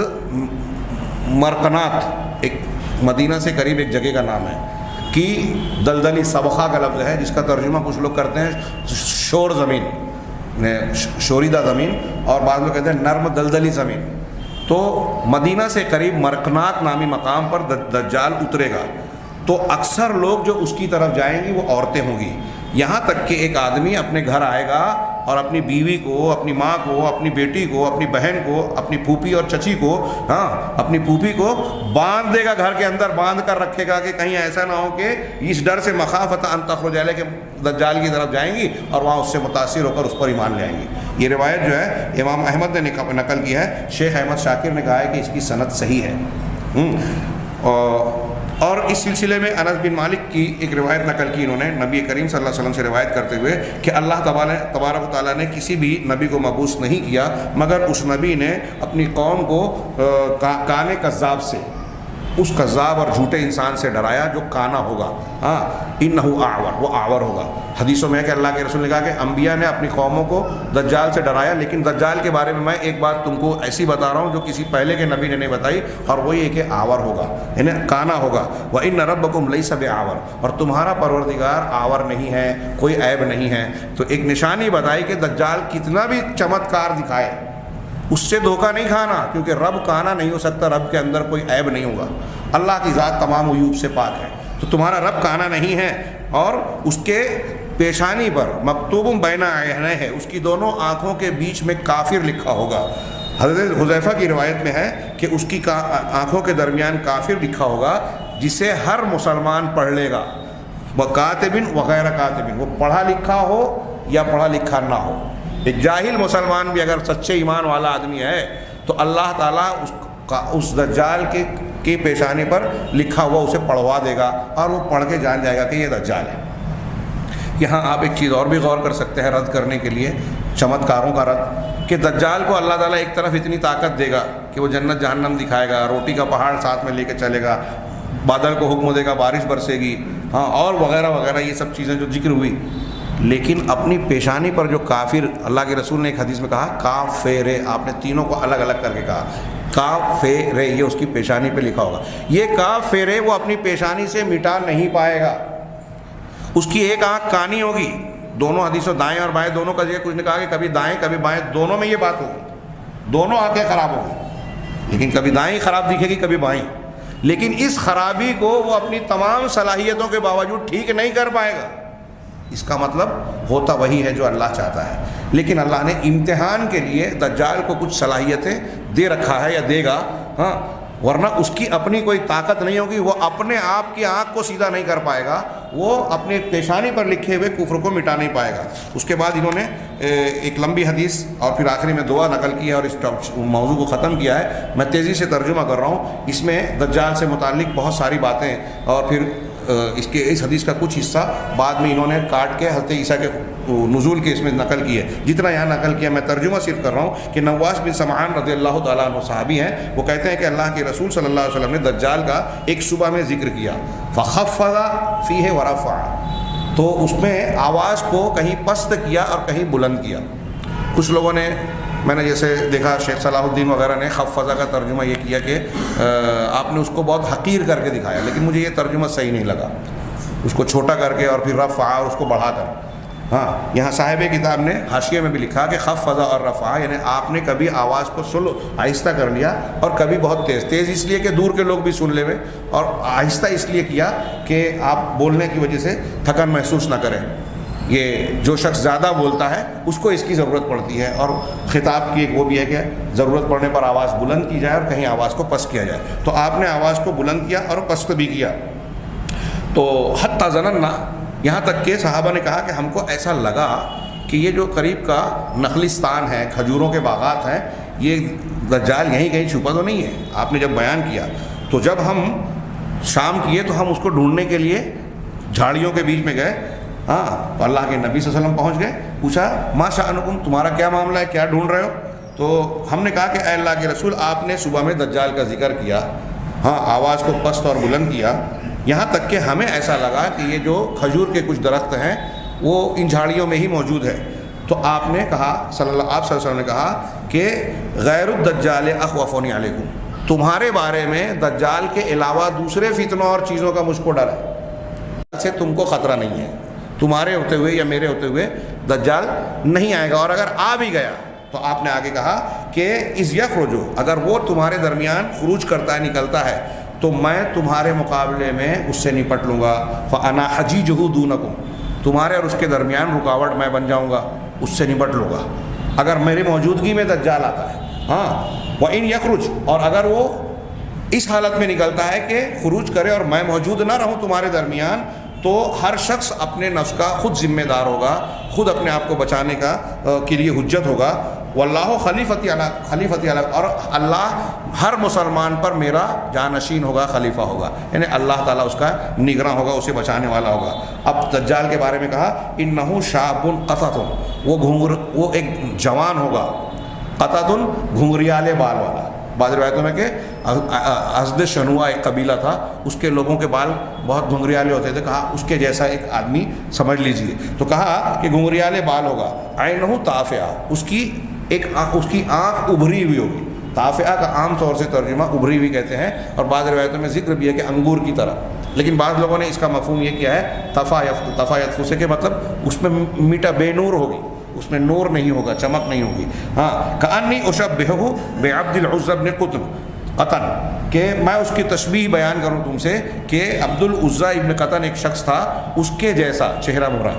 مرقنات، ایک مدینہ سے قریب ایک جگہ کا نام ہے، کی دلدلی سبخہ کا لفظ ہے، جس کا ترجمہ کچھ لوگ کرتے ہیں شور زمین، شوریدہ زمین، اور بعض لوگ کہتے ہیں نرم دلدلی زمین. تو مدینہ سے قریب مرقنات نامی مقام پر دجال اترے گا. تو اکثر لوگ جو اس کی طرف جائیں گی وہ عورتیں ہوں گی، یہاں تک کہ ایک آدمی اپنے گھر آئے گا اور اپنی بیوی کو، اپنی ماں کو، اپنی بیٹی کو، اپنی بہن کو، اپنی پھوپھی اور چچی کو، اپنی پھوپھی کو باندھ دے گا، گھر کے اندر باندھ کر رکھے گا کہ کہیں ایسا نہ ہو کہ اس ڈر سے مخافت ان تخرج کہ دجال کی طرف جائیں گی اور وہاں اس سے متاثر ہو کر اس پر ایمان لے آئیں گی. یہ روایت جو ہے امام احمد نے نقل کی ہے. شیخ احمد شاکر نے کہا ہے کہ اس کی سند صحیح ہے. اور اس سلسلے میں انس بن مالک کی ایک روایت نقل کی انہوں نے نبی کریم صلی اللہ علیہ وسلم سے روایت کرتے ہوئے کہ اللہ تبارک و تعالیٰ نے کسی بھی نبی کو مبعوث نہیں کیا مگر اس نبی نے اپنی قوم کو کانے کذاب سے، اس کذاب اور جھوٹے انسان سے ڈرایا جو کانا ہوگا. انہو اعور، وہ آور ہوگا. حدیثوں میں ہے کہ اللہ کے رسول نے کہا کہ انبیاء نے اپنی قوموں کو دجال سے ڈرایا، لیکن دجال کے بارے میں ایک بات تم کو ایسی بتا رہا ہوں جو کسی پہلے کے نبی نے نہیں بتائی، اور وہ یہ کہ آور ہوگا، یعنی کانا ہوگا. وَإِنَّ رَبَّكُمْ لَيْسَ بِعَوَرٍ، اور تمہارا پروردگار آور نہیں ہے، کوئی عیب نہیں ہے. تو ایک نشانی بتائی کہ دجال کتنا بھی چمتکار دکھائے اس سے دھوکہ نہیں کھانا، کیونکہ رب کانا نہیں ہو سکتا، رب کے اندر کوئی عیب نہیں ہوگا. اللہ کی ذات تمام عیوب سے پاک ہے. تو تمہارا رب کانا نہیں ہے، اور اس کے پیشانی پر مکتوب بین عینیہ ہے، اس کی دونوں آنکھوں کے بیچ میں کافر لکھا ہوگا. حضرت حذیفہ کی روایت میں ہے کہ اس کی آنکھوں کے درمیان کافر لکھا ہوگا، جسے ہر مسلمان پڑھ لے گا، وکاتبن وغیر کاتبن، وہ پڑھا لکھا ہو یا پڑھا لکھا نہ ہو. ایک جاہل مسلمان بھی اگر سچے ایمان والا آدمی ہے تو اللہ تعالیٰ اس دجال کی پیشانی پر لکھا ہوا اسے پڑھوا دے گا، اور وہ پڑھ کے جان جائے گا کہ یہ دجال ہے. یہاں آپ ایک چیز اور بھی غور کر سکتے ہیں رد کرنے کے لیے، چمتکاروں کا رد، کہ دجال کو اللہ تعالیٰ ایک طرف اتنی طاقت دے گا کہ وہ جنت جہنم دکھائے گا، روٹی کا پہاڑ ساتھ میں لے کے چلے گا، بادل کو حکم دے گا بارش برسے گی، اور وغیرہ وغیرہ، یہ سب چیزیں جو ذکر ہوئی. لیکن اپنی پیشانی پر جو کافر، اللہ کے رسول نے ایک حدیث میں کہا کافر، آپ نے تینوں کو الگ الگ کر کے کہا کافر، یہ اس کی پیشانی پہ لکھا ہوگا. یہ کافر وہ اپنی پیشانی سے مٹا نہیں پائے گا. اس کی ایک آنکھ کانی ہوگی، دونوں حدیثوں دائیں اور بائیں دونوں کا ذکر، کچھ نے کہا کہ کبھی دائیں کبھی بائیں، دونوں میں یہ بات ہوگی، دونوں آنکھیں خراب ہوگی، لیکن کبھی دائیں خراب دکھے گی کبھی بائیں. لیکن اس خرابی کو وہ اپنی تمام صلاحیتوں کے باوجود ٹھیک نہیں کر پائے گا. اس کا مطلب ہوتا وہی ہے جو اللہ چاہتا ہے. لیکن اللہ نے امتحان کے لیے دجال کو کچھ صلاحیتیں دے رکھا ہے یا دے گا، ورنہ اس کی اپنی کوئی طاقت نہیں ہوگی. وہ اپنے آپ کی آنکھ کو سیدھا نہیں کر پائے گا، وہ اپنے پیشانی پر لکھے ہوئے کفر کو مٹا نہیں پائے گا. اس کے بعد انہوں نے ایک لمبی حدیث اور پھر آخری میں دعا نقل کی ہے اور اس موضوع کو ختم کیا ہے. میں تیزی سے ترجمہ کر رہا ہوں. اس میں دجال سے متعلق بہت ساری باتیں، اور پھر اس حدیث کا کچھ حصہ بعد میں انہوں نے کاٹ کے حضرت عیسیٰ کے نزول کے اس میں نقل کی ہے. جتنا یہاں نقل کیا میں ترجمہ صرف کر رہا ہوں کہ نواس بن سمعان رضی اللہ تعالیٰ عنہ صحابی ہیں. وہ کہتے ہیں کہ اللہ کے رسول صلی اللہ علیہ وسلم نے دجال کا ایک صبح میں ذکر کیا، فخفض فیہ ورفع، تو اس میں آواز کو کہیں پست کیا اور کہیں بلند کیا. کچھ لوگوں نے، میں نے جیسے دیکھا شیخ صلاح الدین وغیرہ نے خفضہ کا ترجمہ یہ کیا کہ آپ نے اس کو بہت حقیر کر کے دکھایا، لیکن مجھے یہ ترجمہ صحیح نہیں لگا. اس کو چھوٹا کر کے اور پھر رفع اور اس کو بڑھا کر. یہاں صاحب کتاب نے حاشیے میں بھی لکھا کہ خفضہ اور رفع، یعنی آپ نے کبھی آواز کو سلو آہستہ کر لیا اور کبھی بہت تیز اس لیے کہ دور کے لوگ بھی سن لے ہوئے، اور آہستہ اس لیے کیا کہ آپ بولنے کی وجہ سے تھکن محسوس نہ کریں. یہ جو شخص زیادہ بولتا ہے اس کو اس کی ضرورت پڑتی ہے، اور خطاب کی ایک وہ بھی ہے کہ ضرورت پڑنے پر آواز بلند کی جائے اور کہیں آواز کو پست کیا جائے. تو آپ نے آواز کو بلند کیا اور پست بھی کیا. تو حتی ظننا، یہاں تک کہ صحابہ نے کہا کہ ہم کو ایسا لگا کہ یہ جو قریب کا نخلستان ہے، کھجوروں کے باغات ہیں، یہ دجال یہیں کہیں چھپا تو نہیں ہے. آپ نے جب بیان کیا تو جب ہم شام کیے تو ہم اس کو ڈھونڈنے کے لیے جھاڑیوں کے بیچ میں گئے. تو اللہ کے نبی صلی اللہ علیہ وسلم پہنچ گئے. پوچھا ما شأنکم، تمہارا کیا معاملہ ہے، کیا ڈھونڈ رہے ہو؟ تو ہم نے کہا کہ اے اللہ کے رسول، آپ نے صبح میں دجال کا ذکر کیا ہاں آواز کو پست اور بلند کیا، یہاں تک کہ ہمیں ایسا لگا کہ یہ جو کھجور کے کچھ درخت ہیں وہ ان جھاڑیوں میں ہی موجود ہے۔ تو آپ نے کہا آپ صلی اللہ علیہ وسلم نے کہا کہ غیر الدجال اخوفنی علیکم، تمہارے بارے میں دجال کے علاوہ دوسرے فتنوں اور چیزوں کا مجھ کو ڈر ہے، سے تم کو خطرہ نہیں ہے، تمہارے ہوتے ہوئے یا میرے ہوتے ہوئے دجال نہیں آئے گا، اور اگر آ بھی گیا تو آپ نے آگے کہا کہ اذ یخرج، اگر وہ تمہارے درمیان خروج کرتا ہے، نکلتا ہے، تو میں تمہارے مقابلے میں اس سے نپٹ لوں گا، فانا حجیجہ دونکم، تمہارے اور اس کے درمیان رکاوٹ میں بن جاؤں گا، اس سے نپٹ لوں گا اگر میری موجودگی میں دجال آتا ہے۔ ہاں وَإِنْ يَخْرُجْ، اور اگر وہ اس حالت میں نکلتا ہے کہ خروج کرے اور میں موجود نہ رہوں تمہارے درمیان، تو ہر شخص اپنے نفس کا خود ذمہ دار ہوگا، خود اپنے آپ کو بچانے کا کے لیے حجت ہوگا۔ واللہ خلیفتی علی، اور اللہ ہر مسلمان پر میرا جانشین ہوگا، خلیفہ ہوگا، یعنی اللہ تعالیٰ اس کا نگراں ہوگا، اسے بچانے والا ہوگا۔ اب دجال کے بارے میں کہا انہ شاب قطط، وہ ایک جوان ہوگا، قطط گھنگریالے بال والا، بعض روایتوں میں کہ ازد شنوا ایک قبیلہ تھا، اس کے لوگوں کے بال بہت گھنگریالے ہوتے تھے، کہا اس کے جیسا ایک آدمی سمجھ لیجئے، تو کہا کہ گھنگریالے بال ہوگا، عینہ طافعہ، اس کی آنکھ ابھری ہوئی ہوگی، طافعہ کا عام طور سے ترجمہ ابھری ہوئی کہتے ہیں، اور بعض روایتوں میں ذکر بھی ہے کہ انگور کی طرح، لیکن بعض لوگوں نے اس کا مفہوم یہ کیا ہے تفا یتفو سے، کہ مطلب اس میں میٹا بے نور ہوگی، اس میں نور نہیں ہوگا، چمک نہیں ہوگی۔ ہاں کأنی اشبہہ بعبد العزى بن قطن، کہ میں اس کی تشبیہ بیان کروں تم سے کہ عبد العزى ابن قطن ایک شخص تھا، اس کے جیسا چہرہ مہرہ۔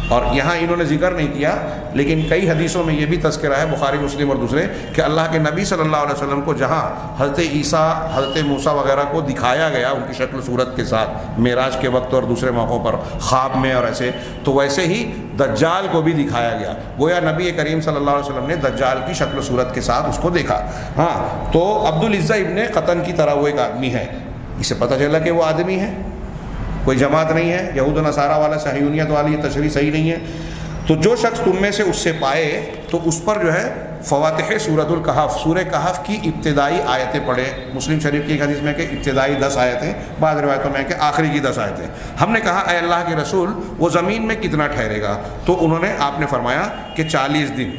اور یہاں انہوں نے ذکر نہیں کیا، لیکن کئی حدیثوں میں یہ بھی تذکرہ ہے، بخاری مسلم اور دوسرے، کہ اللہ کے نبی صلی اللہ علیہ وسلم کو جہاں حضرت عیسیٰ، حضرت موسیٰ وغیرہ کو دکھایا گیا ان کی شکل صورت کے ساتھ معراج کے وقت اور دوسرے موقعوں پر خواب میں اور ایسے، تو ویسے ہی دجال کو بھی دکھایا گیا، گویا نبی کریم صلی اللہ علیہ وسلم نے دجال کی شکل صورت کے ساتھ اس کو دیکھا۔ ہاں تو عبد العزى ابن قطن کی طرح وہ ایک آدمی ہے، اسے پتہ چلا کہ وہ آدمی ہے، کوئی جماعت نہیں ہے، یہود و نصارہ والا صہیونیت والی تشریح صحیح نہیں ہے۔ تو جو شخص تم میں سے اس سے پائے تو اس پر جو ہے فواتح سورۃ الکہف، سورہ کہف کی ابتدائی آیتیں پڑھے۔ مسلم شریف کی ایک حدیث میں کہ ابتدائی 10 آیتیں، بعض روایتوں میں کہ آخری کی 10 آیتیں۔ ہم نے کہا اے اللہ کے رسول وہ زمین میں کتنا ٹھہرے گا؟ تو آپ نے فرمایا کہ 40 دن،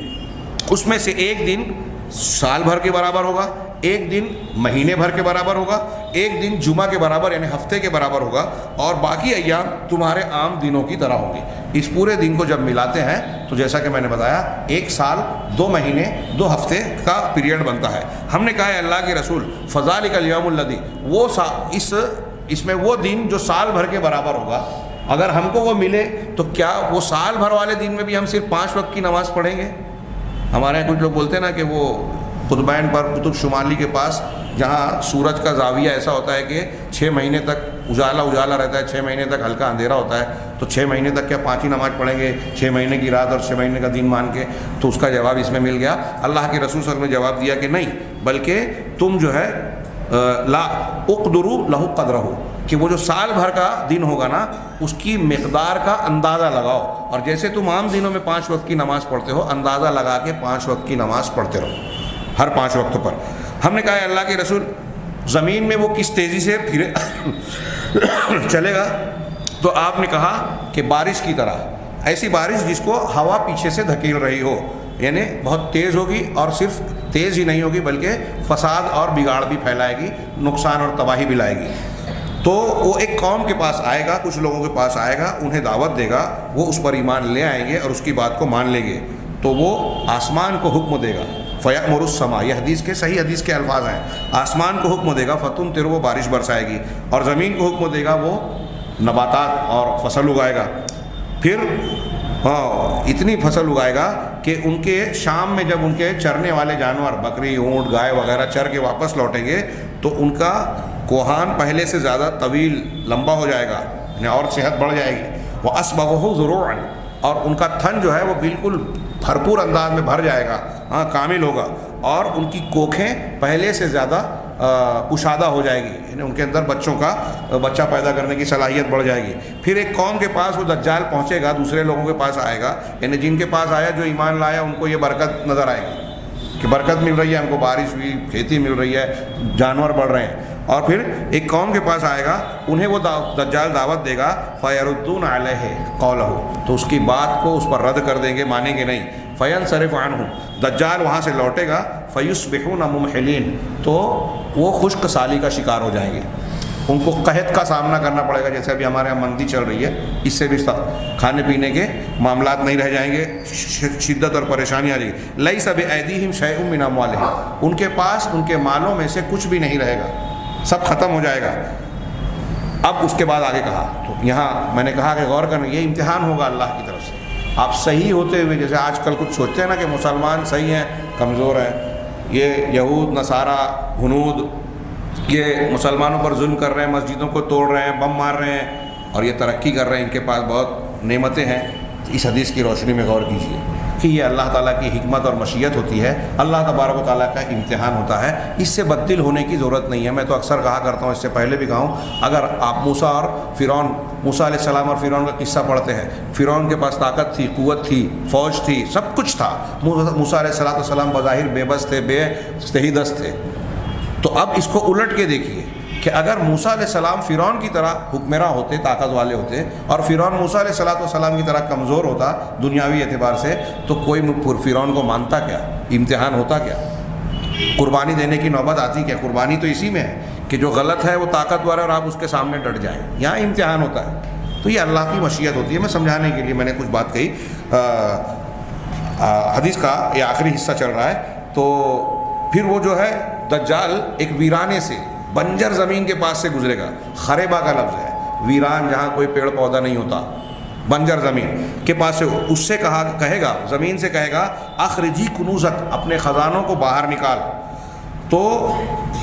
اس میں سے ایک دن سال بھر کے برابر ہوگا، ایک دن مہینے بھر کے برابر ہوگا، ایک دن جمعہ کے برابر یعنی ہفتے کے برابر ہوگا، اور باقی ایام تمہارے عام دنوں کی طرح ہوں گے۔ اس پورے دن کو جب ملاتے ہیں تو جیسا کہ میں نے بتایا 1 سال 2 مہینے 2 ہفتے کا پیریڈ بنتا ہے۔ ہم نے کہا ہے اللہ کے رسول فذلک الیوم الذی، وہ اس میں وہ دن جو سال بھر کے برابر ہوگا، اگر ہم کو وہ ملے تو کیا وہ سال بھر والے دن میں بھی ہم صرف 5 وقت کی نماز پڑھیں گے؟ ہمارے یہاں کچھ لوگ بولتے ہیں نا کہ وہ قطبین پر، قطب شمالی کے پاس، جہاں سورج کا زاویہ ایسا ہوتا ہے کہ 6 مہینے تک اجالا رہتا ہے، 6 مہینے تک ہلکا اندھیرا ہوتا ہے، تو 6 مہینے تک کیا 5 ہی نماز پڑھیں گے 6 مہینے کی رات اور 6 مہینے کا دن مان کے؟ تو اس کا جواب اس میں مل گیا۔ اللہ کے رسول صلی اللہ علیہ وسلم نے جواب دیا کہ نہیں، بلکہ تم جو ہے لا اقدروا لہ قدرہ، کہ وہ جو سال بھر کا دن ہوگا نا اس کی مقدار کا اندازہ لگاؤ، اور جیسے تم عام دنوں میں 5 وقت کی نماز پڑھتے ہو اندازہ لگا کے 5 وقت کی نماز پڑھتے رہو ہر 5 وقتوں پر۔ ہم نے کہا ہے اللہ کے رسول زمین میں وہ کس تیزی سے پھرے چلے گا؟ تو آپ نے کہا کہ بارش کی طرح، ایسی بارش جس کو ہوا پیچھے سے دھکیل رہی ہو، یعنی بہت تیز ہوگی، اور صرف تیز ہی نہیں ہوگی بلکہ فساد اور بگاڑ بھی پھیلائے گی، نقصان اور تباہی بھی لائے گی۔ تو وہ ایک قوم کے پاس آئے گا، کچھ لوگوں کے پاس آئے گا، انہیں دعوت دے گا، وہ اس پر ایمان لے آئیں گے اور اس کی بات کو مان لیں گے، تو وہ آسمان کو حکم دے گا، فیأمر السماء، یہ حدیث کے صحیح حدیث کے الفاظ ہیں، آسمان کو حکم دے گا فتمطر، وہ بارش برسائے گی، اور زمین کو حکم دے گا وہ نباتات اور فصل اگائے گا، پھر اتنی فصل اگائے گا کہ ان کے شام میں جب ان کے چرنے والے جانور بکری، اونٹ، گائے وغیرہ چر کے واپس لوٹیں گے تو ان کا کوہان پہلے سے زیادہ طویل لمبا ہو جائے گا، یعنی اور صحت بڑھ جائے گی، وَأَصْبَغُهُ ذُرُوعًا، اور ان کا تھن جو ہے وہ بالکل بھرپور انداز میں بھر جائے گا، کامل ہوگا، اور ان کی کوکھیں پہلے سے زیادہ کشادہ ہو جائے گی، یعنی ان کے اندر بچہ پیدا کرنے کی صلاحیت بڑھ جائے گی۔ پھر ایک قوم کے پاس وہ دجال پہنچے گا، دوسرے لوگوں کے پاس آئے گا، یعنی جن کے پاس آیا جو ایمان لایا ان کو یہ برکت نظر آئے گی کہ برکت مل رہی ہے، ہم کو بارش ہوئی، کھیتی مل رہی ہے، جانور بڑھ رہے ہیں، اور پھر ایک قوم کے پاس آئے گا، انہیں وہ دجال دعوت دے گا، فَيَرُدُّونَ عَلَيْهِ قَوْلَهُ، تو اس کی بات کو اس پر رد کر دیں گے، مانیں گے نہیں، فَيَنْصَرِفُ عَنْهُ، دجال وہاں سے لوٹے گا، فَيُصْبِحُونَ مُمْحِلِينَ، تو وہ خشک سالی کا شکار ہو جائیں گے، ان کو قحط کا سامنا کرنا پڑے گا، جیسے ابھی ہمارے یہاں مندی چل رہی ہے، اس سے بھی کھانے پینے کے معاملات نہیں رہ جائیں گے، شدت اور پریشانی آ جائے گی۔ لَيْسَ بِأَيْدِيهِمْ شَيْءٌ مِّنْ أَمْوَالِهِمْ، ان کے پاس ان کے مالوں میں سے کچھ بھی نہیں رہے گا، سب ختم ہو جائے گا۔ اب اس کے بعد آگے کہا، تو یہاں میں نے کہا کہ غور کرنا، یہ امتحان ہوگا اللہ کی طرف سے، آپ صحیح ہوتے ہوئے، جیسے آج کل کچھ سوچتے ہیں نا کہ مسلمان صحیح ہیں کمزور ہیں، یہ یہود نصارہ ہنود یہ مسلمانوں پر ظلم کر رہے ہیں، مسجدوں کو توڑ رہے ہیں، بم مار رہے ہیں، اور یہ ترقی کر رہے ہیں، ان کے پاس بہت نعمتیں ہیں۔ اس حدیث کی روشنی میں غور کیجیے کہ یہ اللہ تعالیٰ کی حکمت اور مشیت ہوتی ہے، اللہ تبارک و تعالیٰ کا امتحان ہوتا ہے، اس سے بددل ہونے کی ضرورت نہیں ہے۔ میں تو اکثر کہا کرتا ہوں، اس سے پہلے بھی کہا ہوں، اگر آپ موسیٰ اور فرعون، موسیٰ علیہ السلام اور فرعون کا قصہ پڑھتے ہیں، فرعون کے پاس طاقت تھی، قوت تھی، فوج تھی، سب کچھ تھا، موسیٰ علیہ السلام بظاہر بے بس تھے، بے تہی دست تھے۔ تو اب اس کو الٹ کے دیکھیے کہ اگر موسیٰ علیہ السلام فرعون کی طرح حکمراں ہوتے، طاقت والے ہوتے، اور فرعون موسیٰ علیہ السلام کی طرح کمزور ہوتا دنیاوی اعتبار سے، تو کوئی فرعون کو مانتا کیا؟ امتحان ہوتا کیا؟ قربانی دینے کی نوبت آتی کیا؟ قربانی تو اسی میں ہے کہ جو غلط ہے وہ طاقتور ہے اور آپ اس کے سامنے ڈٹ جائیں، یہاں امتحان ہوتا ہے۔ تو یہ اللہ کی مشیت ہوتی ہے۔ میں سمجھانے کے لیے میں نے کچھ بات کہی۔ حدیث کا یہ آخری حصہ چل رہا ہے، تو پھر وہ جو ہے دجال ایک ویرانے سے، بنجر زمین کے پاس سے گزرے گا، خریبہ کا لفظ ہے، ویران جہاں کوئی پیڑ پودا نہیں ہوتا، بنجر زمین کے پاس سے، اس سے کہے گا، زمین سے کہے گا، اخرجی کنوزک، اپنے خزانوں کو باہر نکال، تو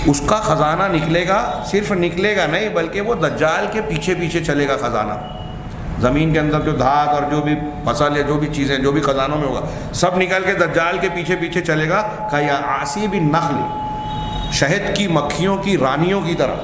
اس کا خزانہ نکلے گا، صرف نکلے گا نہیں بلکہ وہ دجال کے پیچھے پیچھے چلے گا خزانہ، زمین کے اندر جو دھات اور جو بھی فصل ہے، جو بھی چیزیں، جو بھی خزانوں میں ہوگا، سب نکل کے دجال کے پیچھے پیچھے چلے گا، کہ یا عصیب النخل، شہد کی مکھیوں کی رانیوں کی طرح،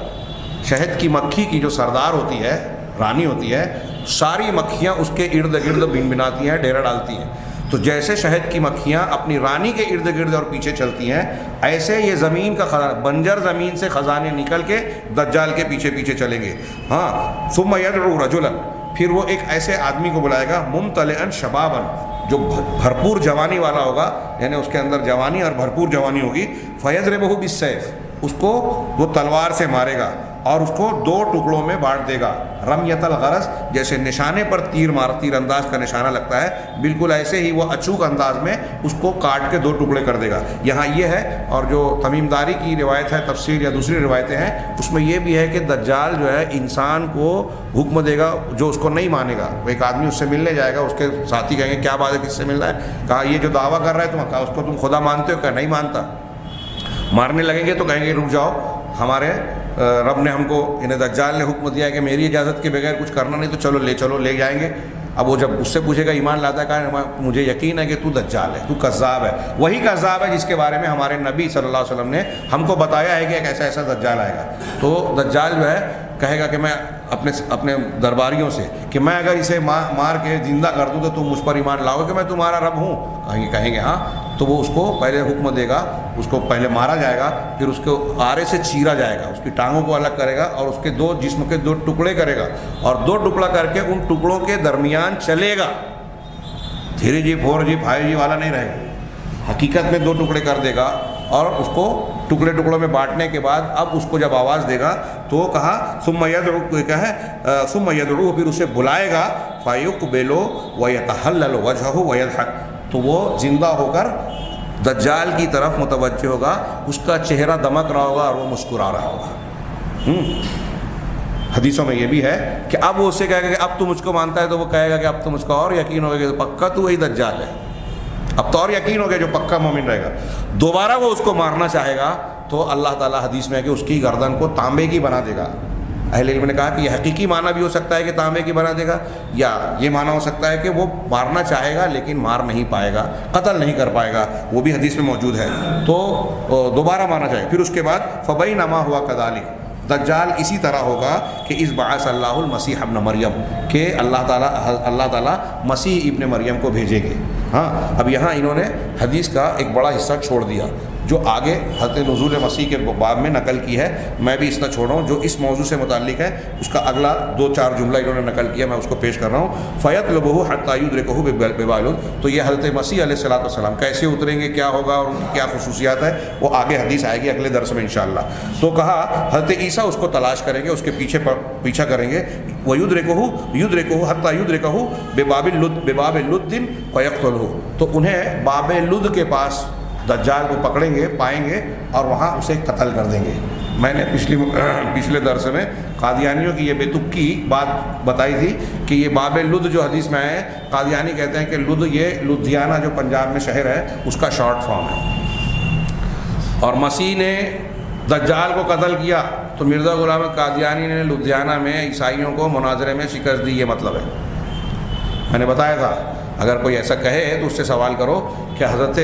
شہد کی مکھی کی جو سردار ہوتی ہے، رانی ہوتی ہے، ساری مکھیاں اس کے ارد گرد بنبناتی ہیں، ڈیرا ڈالتی ہیں، تو جیسے شہد کی مکھیاں اپنی رانی کے ارد گرد اور پیچھے چلتی ہیں، ایسے یہ زمین کا خزانہ، بنجر زمین سے خزانے نکل کے دجال کے پیچھے پیچھے چلیں گے۔ ہاں، ثم يدعو رجلا، پھر وہ ایک ایسے آدمی کو بلائے گا، ممتلئا شبابا، جو بھرپور جوانی والا ہوگا، یعنی اس کے اندر جوانی اور بھرپور جوانی ہوگی، فیضربہ بالسیف، اس کو وہ تلوار سے مارے گا اور اس کو دو ٹکڑوں میں بانٹ دے گا، رمیۃ الغرض، جیسے نشانے پر تیر انداز کا نشانہ لگتا ہے، بالکل ایسے ہی وہ اچوک انداز میں اس کو کاٹ کے دو ٹکڑے کر دے گا۔ یہاں یہ ہے، اور جو تمیم داری کی روایت ہے، تفسیر یا دوسری روایتیں ہیں، اس میں یہ بھی ہے کہ دجال جو ہے انسان کو حکم دے گا جو اس کو نہیں مانے گا، ایک آدمی اس سے ملنے جائے گا، اس کے ساتھی کہیں گے کیا بات ہے، کس سے ملنا ہے، کہا یہ جو دعویٰ کر رہا ہے کہا اس کو تم خدا مانتے ہو، کہا نہیں مانتا، مارنے لگیں گے تو کہیں گے رک جاؤ، ہمارے رب نے ہم کو، انہیں دجال نے حکم دیا ہے کہ میری اجازت کے بغیر کچھ کرنا نہیں، تو چلو لے جائیں گے۔ اب وہ جب اس سے پوچھے گا ایمان لاتا ہے، کہا مجھے یقین ہے کہ تو دجال ہے، تو کذاب ہے، وہی کذاب ہے جس کے بارے میں ہمارے نبی صلی اللہ علیہ وسلم نے ہم کو بتایا ہے کہ ایک ایسا دجال آئے گا۔ تو دجال جو ہے کہے گا کہ میں اپنے درباریوں سے کہ میں اگر اسے مار کے زندہ کر دوں تو تم مجھ پر ایمان لاؤ گے کہ میں تمہارا رب ہوں؟ کہیں گے ہاں۔ تو وہ اس کو پہلے حکم دے گا، اس کو پہلے مارا جائے گا، پھر اس کو آرے سے چیرا جائے گا، اس کی ٹانگوں کو الگ کرے گا اور اس کے دو جسم کے دو ٹکڑے کرے گا، اور دو ٹکڑا کر کے ان ٹکڑوں کے درمیان چلے گا، 3G 4G 5G والا نہیں رہے گا، حقیقت میں دو ٹکڑے کر دے گا، اور اس کو ٹکڑوں میں بانٹنے کے بعد اب اس کو جب آواز دے گا تو کہا ثم يدعو، پھر اسے بلائے گا، فَيُقْبِلُ وَيَتَحَلَّلُ وَجْهَهُ وَيَضْحَكُ، تو وہ زندہ ہو کر دجال کی طرف متوجہ ہوگا، اس کا چہرہ دمک رہا ہوگا اور وہ مسکرا رہا ہوگا۔ حدیثوں میں یہ بھی ہے کہ اب وہ اسے کہے گا کہ اب تو مجھ کو مانتا ہے، تو وہ کہے گا کہ اب تو مجھ کو اور یقین ہوگا کہ پکا تو وہی دجال ہے، اب تو اور یقین ہو گیا جو پکا مومن رہے گا۔ دوبارہ وہ اس کو مارنا چاہے گا تو اللہ تعالیٰ حدیث میں ہے کہ اس کی گردن کو تانبے کی بنا دے گا۔ اہل علم نے کہا کہ یہ حقیقی معنی بھی ہو سکتا ہے کہ تانبے کی بنا دے گا، یا یہ معنی ہو سکتا ہے کہ وہ مارنا چاہے گا لیکن مار نہیں پائے گا، قتل نہیں کر پائے گا، وہ بھی حدیث میں موجود ہے، تو دوبارہ مارنا چاہے گا۔ پھر اس کے بعد فَبَيْنَمَا هُوَ كَذَلِكَ، دجال اسی طرح ہوگا کہ اِذْ بَعَثَ اللَّهُ الْمَسِيحَ ابْنَ مَرْيَم، کہ اللہ تعالیٰ مسیح ابن مریم کو بھیجیں گے۔ ہاں، اب یہاں انہوں نے حدیث کا ایک بڑا حصہ چھوڑ دیا جو آگے حضرت نزول مسیح کے باب میں نقل کی ہے، میں بھی اس طرح چھوڑ رہا ہوں جو اس موضوع سے متعلق ہے، اس کا اگلا 2-4 جملہ انہوں نے نقل کیا، میں اس کو پیش کر رہا ہوں۔ فَيَطْلُبُهُ حَتَّى يُدْرِكَهُ بِبَابِلُ، تو یہ حضرت مسیح علیہ السلام کیسے اتریں گے، کیا ہوگا اور ان کی کیا خصوصیات ہے، وہ آگے حدیث آئے گی اگلے درس میں انشاءاللہ۔ تو کہا حضرت عیسیٰ اس کو تلاش کریں گے، اس کے پیچھا کریں گے، وَيُدْرِكُهُ حَتَّى يُدْرِكَهُ بِبَابِ لُدٍّ فَيَقْتُلُهُ، تو انہیں باب لد کے پاس دجال کو پکڑیں گے، پائیں گے اور وہاں اسے قتل کر دیں گے۔ میں نے پچھلے درس میں قادیانیوں کی یہ بے تکی بات بتائی تھی کہ یہ باب لد جو حدیث میں آئے ہیں، قادیانی کہتے ہیں کہ لد یہ لدھیانہ جو پنجاب میں شہر ہے اس کا شارٹ فارم ہے، اور مسیح نے دجال کو قتل کیا تو مرزا غلام قادیانی نے لدھیانہ میں عیسائیوں کو مناظرے میں شکست دی، یہ مطلب ہے۔ میں نے بتایا تھا اگر کوئی ایسا کہے تو اس سے سوال کرو کہ حضرت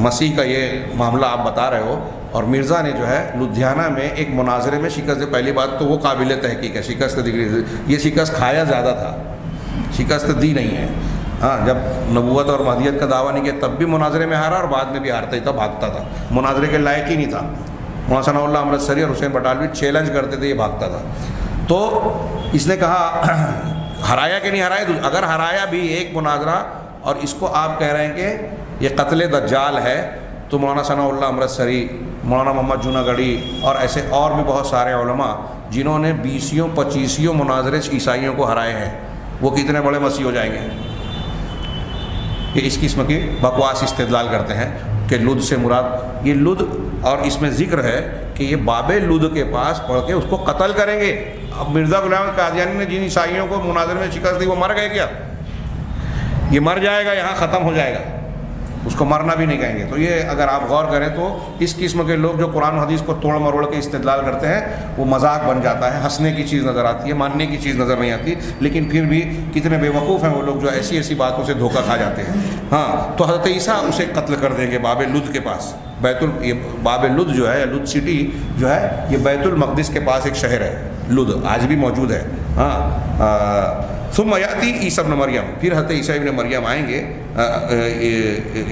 مسیح کا یہ معاملہ آپ بتا رہے ہو اور مرزا نے جو ہے لدھیانہ میں ایک مناظرے میں شکست دی، پہلی بات تو وہ قابل تحقیق ہے، شکست دی، یہ شکست کھایا زیادہ تھا، شکست دی نہیں ہے۔ ہاں، جب نبوت اور مہدیت کا دعویٰ نہیں کیا تب بھی مناظرے میں ہارا اور بعد میں بھی ہارتا ہی تھا، بھاگتا تھا، مناظرے کے لائق ہی نہیں تھا۔ مولانا ثناء اللہ امرتسری اور حسین بٹالوی چیلنج کرتے تھے، یہ بھاگتا تھا۔ تو اس نے کہا ہرایا کہ نہیں ہرایا، اگر ہرایا بھی ایک مناظرہ اور اس کو آپ کہہ رہے ہیں کہ یہ قتل دجال ہے، تو مولانا ثناء اللہ امرتسری، مولانا محمد جوناگڑھی اور ایسے اور بھی بہت سارے علماء جنہوں نے 20-25 مناظرے عیسائیوں کو ہرائے ہیں، وہ کتنے بڑے مسیح ہو جائیں گے؟ یہ اس قسم کی بکواس استدلال کرتے ہیں کہ لد سے مراد یہ لد، اور اس میں ذکر ہے کہ یہ باب لد کے پاس پڑھ کے اس کو قتل کریں گے۔ اب مرزا غلام قادیانی نے جن عیسائیوں کو مناظر میں شکست دی وہ مر گئے کیا؟ یہ مر جائے گا، یہاں ختم ہو جائے گا، اس کو مرنا بھی نہیں کہیں گے۔ تو یہ اگر آپ غور کریں تو اس قسم کے لوگ جو قرآن و حدیث کو توڑ مروڑ کے استدلال کرتے ہیں وہ مذاق بن جاتا ہے، ہنسنے کی چیز نظر آتی ہے، ماننے کی چیز نظر نہیں آتی، لیکن پھر بھی کتنے بے وقوف ہیں وہ لوگ جو ایسی باتوں سے دھوکہ کھا جاتے ہیں۔ ہاں، تو حضرت عیسیٰ اسے قتل کر دیں گے باب لد کے پاس۔ یہ باب لد جو ہے، لد سٹی جو ہے، یہ بیت المقدس کے پاس ایک شہر ہے، لد آج بھی موجود ہے۔ ہاں، ثم یاتی عیسیٰ ابن مریم، پھر حضرت عیسیٰ ابن مریم آئیں گے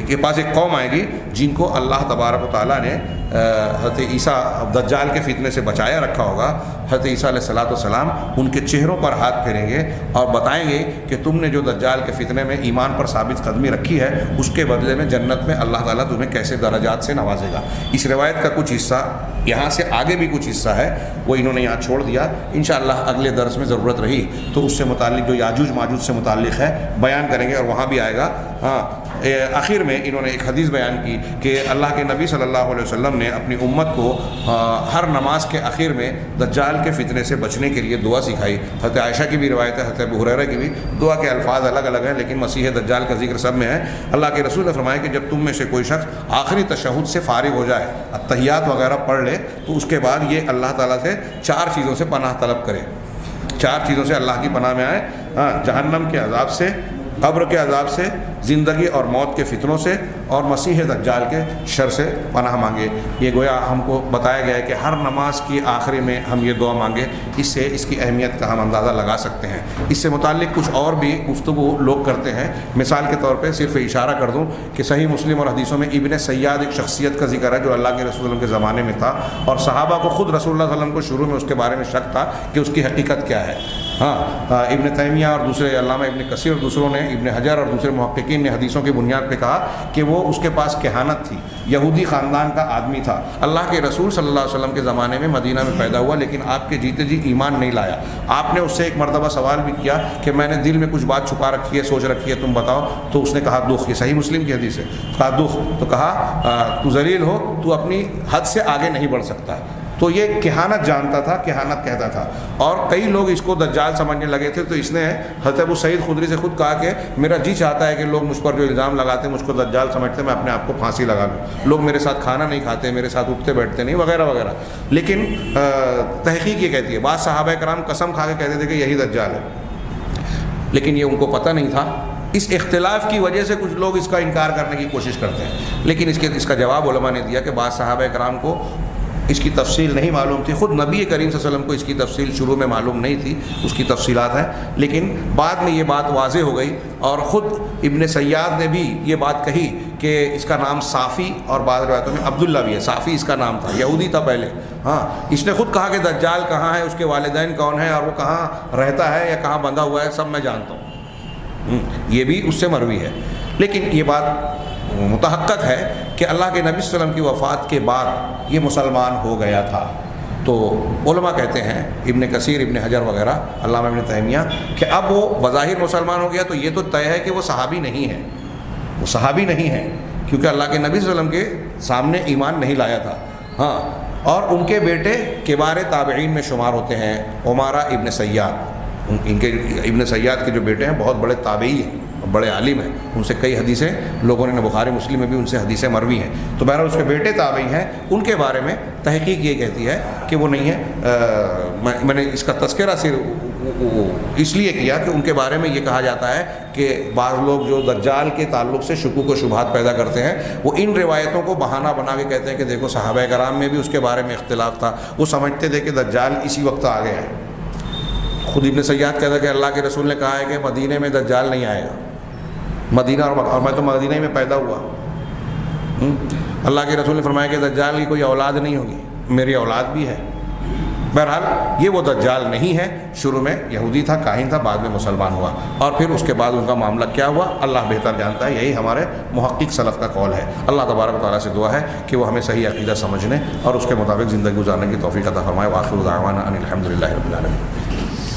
کے پاس ایک قوم آئے گی جن کو اللہ تبارک و تعالیٰ نے حضرت عیسیٰ دجال کے فتنے سے بچایا رکھا ہوگا۔ حضرت عیسیٰ علیہ السلام ان کے چہروں پر ہاتھ پھیریں گے اور بتائیں گے کہ تم نے جو دجال کے فتنے میں ایمان پر ثابت قدمی رکھی ہے اس کے بدلے میں جنت میں اللہ تعالیٰ تمہیں کیسے درجات سے نوازے گا۔ اس روایت کا کچھ حصہ، یہاں سے آگے بھی کچھ حصہ ہے وہ انہوں نے یہاں چھوڑ دیا، انشاءاللہ اگلے درس میں ضرورت رہی تو اس سے متعلق جو یاجوج ماجوج سے متعلق ہے بیان کریں گے اور وہاں بھی آئے گا۔ ہاں، آخر میں انہوں نے ایک حدیث بیان کی کہ اللہ کے نبی صلی اللہ علیہ وسلم نے اپنی امت کو ہر نماز کے آخر میں دجال کے فتنے سے بچنے کے لیے دعا سکھائی۔ حضرت عائشہ کی بھی روایت ہے، حضرت ابو ہریرہ کی بھی، دعا کے الفاظ الگ الگ ہیں لیکن مسیح دجال کا ذکر سب میں ہے۔ اللہ کے رسول نے فرمایا کہ جب تم میں سے کوئی شخص آخری تشہد سے فارغ ہو جائے، التحیات وغیرہ پڑھ لے، تو اس کے بعد یہ اللہ تعالیٰ سے 4 چیزوں سے پناہ طلب کرے، 4 چیزوں سے اللہ کی پناہ میں آئے۔ ہاں، جہنم کے عذاب سے، قبر کے عذاب سے، زندگی اور موت کے فتنوں سے، اور مسیح دجال کے شر سے پناہ مانگے۔ یہ گویا ہم کو بتایا گیا ہے کہ ہر نماز کی آخری میں ہم یہ دعا مانگے، اس سے اس کی اہمیت کا ہم اندازہ لگا سکتے ہیں۔ اس سے متعلق کچھ اور بھی گفتگو لوگ کرتے ہیں، مثال کے طور پہ صرف اشارہ کر دوں کہ صحیح مسلم اور حدیثوں میں ابن سیاد ایک شخصیت کا ذکر ہے جو اللہ کے رسول صلی اللہ علیہ وسلم کے زمانے میں تھا، اور صحابہ کو خود رسول اللہ صلی اللہ علیہ وسلم کو شروع میں اس کے بارے میں شک تھا کہ اس کی حقیقت کیا ہے۔ ہاں، ابن تیمیہ اور دوسرے علامہ ابن کثیر اور دوسروں نے، ابن حجر اور دوسرے محققین نے حدیثوں کی بنیاد پہ کہا کہ وہ اس کے پاس کہانت تھی، یہودی خاندان کا آدمی تھا، اللہ کے رسول صلی اللہ علیہ وسلم کے زمانے میں مدینہ میں پیدا ہوا لیکن آپ کے جیتے جی ایمان نہیں لایا۔ آپ نے اس سے ایک مرتبہ سوال بھی کیا کہ میں نے دل میں کچھ بات چھپا رکھی ہے، سوچ رکھی ہے، تم بتاؤ۔ تو اس نے کہا دخ، یہ صحیح مسلم کی حدیث ہے، کہا دخ، تو کہا تو ذلیل ہو، تو اپنی حد سے آگے نہیں بڑھ سکتا۔ تو یہ کہانت جانتا تھا، کہانت کہتا تھا، اور کئی لوگ اس کو دجال سمجھنے لگے تھے۔ تو اس نے حضرت ابو سعید خدری سے خود کہا کہ میرا جی چاہتا ہے کہ لوگ مجھ پر جو الزام لگاتے ہیں، مجھ کو دجال سمجھتے ہیں، میں اپنے آپ کو پھانسی لگا لوں، لوگ میرے ساتھ کھانا نہیں کھاتے، میرے ساتھ اٹھتے بیٹھتے نہیں، وغیرہ وغیرہ۔ لیکن تحقیق یہ کہتی ہے، بعض صحابہ کرام قسم کھا کے کہتے تھے کہ یہی دجال ہے، لیکن یہ ان کو پتہ نہیں تھا۔ اس اختلاف کی وجہ سے کچھ لوگ اس کا انکار کرنے کی کوشش کرتے ہیں، لیکن اس کا جواب علماء نے دیا کہ بعض صحابہ کرام کو اس کی تفصیل نہیں معلوم تھی، خود نبی کریم صلی اللہ علیہ وسلم کو اس کی تفصیل شروع میں معلوم نہیں تھی، اس کی تفصیلات ہیں، لیکن بعد میں یہ بات واضح ہو گئی، اور خود ابن سیاد نے بھی یہ بات کہی کہ اس کا نام صافی اور بعض روایتوں میں عبداللہ بھی ہے، صافی اس کا نام تھا، یہودی تھا پہلے. ہاں اس نے خود کہا کہ دجال کہاں ہے، اس کے والدین کون ہیں اور وہ کہاں رہتا ہے یا کہاں بندھا ہوا ہے، سب میں جانتا ہوں. یہ بھی اس سے مروی ہے. لیکن یہ بات متحقق ہے کہ اللہ کے نبی صلی اللہ علیہ وسلم کی وفات کے بعد یہ مسلمان ہو گیا تھا. تو علماء کہتے ہیں، ابن کثیر، ابن حجر وغیرہ، علامہ ابن تیمیہ، کہ اب وہ بظاہر مسلمان ہو گیا تو یہ تو طے ہے کہ وہ صحابی نہیں ہے، وہ صحابی نہیں ہے، کیونکہ اللہ کے نبی صلی اللہ علیہ وسلم کے سامنے ایمان نہیں لایا تھا. ہاں اور ان کے بیٹے کبار تابعین میں شمار ہوتے ہیں. عمارہ ابن سیاد، ان کے ابن سیاد کے جو بیٹے ہیں بہت بڑے تابعی ہیں، بڑے عالم ہیں، ان سے کئی حدیثیں لوگوں نے بخاری مسلم میں بھی ان سے حدیثیں مروی ہیں. تو بہرحال اس کے بیٹے تابعی ہیں. ان کے بارے میں تحقیق یہ کہتی ہے کہ وہ نہیں ہے. میں نے اس کا تذکرہ صرف اس لیے کیا کہ ان کے بارے میں یہ کہا جاتا ہے کہ بعض لوگ جو دجال کے تعلق سے شکوک و شبہات پیدا کرتے ہیں وہ ان روایتوں کو بہانہ بنا کے کہتے ہیں کہ دیکھو صحابہ کرام میں بھی اس کے بارے میں اختلاف تھا، وہ سمجھتے تھے کہ دجال اسی وقت آ گیا ہے. خود ابن سیاد کہتا ہے کہ اللہ کے رسول نے کہا ہے کہ مدینے میں دجال نہیں آئے گا. مدینہ اور میں تو مدینہ میں پیدا ہوا. اللہ کے رسول نے فرمایا کہ دجال کی کوئی اولاد نہیں ہوگی، میری اولاد بھی ہے. بہرحال یہ وہ دجال نہیں ہے. شروع میں یہودی تھا، کاہن تھا، بعد میں مسلمان ہوا، اور پھر اس کے بعد ان کا معاملہ کیا ہوا اللہ بہتر جانتا ہے. یہی ہمارے محقق سلف کا قول ہے. اللہ تبارک و تعالیٰ سے دعا ہے کہ وہ ہمیں صحیح عقیدہ سمجھنے اور اس کے مطابق زندگی گزارنے کی توفیق عطا فرمائے. وآخر دعوانا ان الحمد للہ رب العالمین.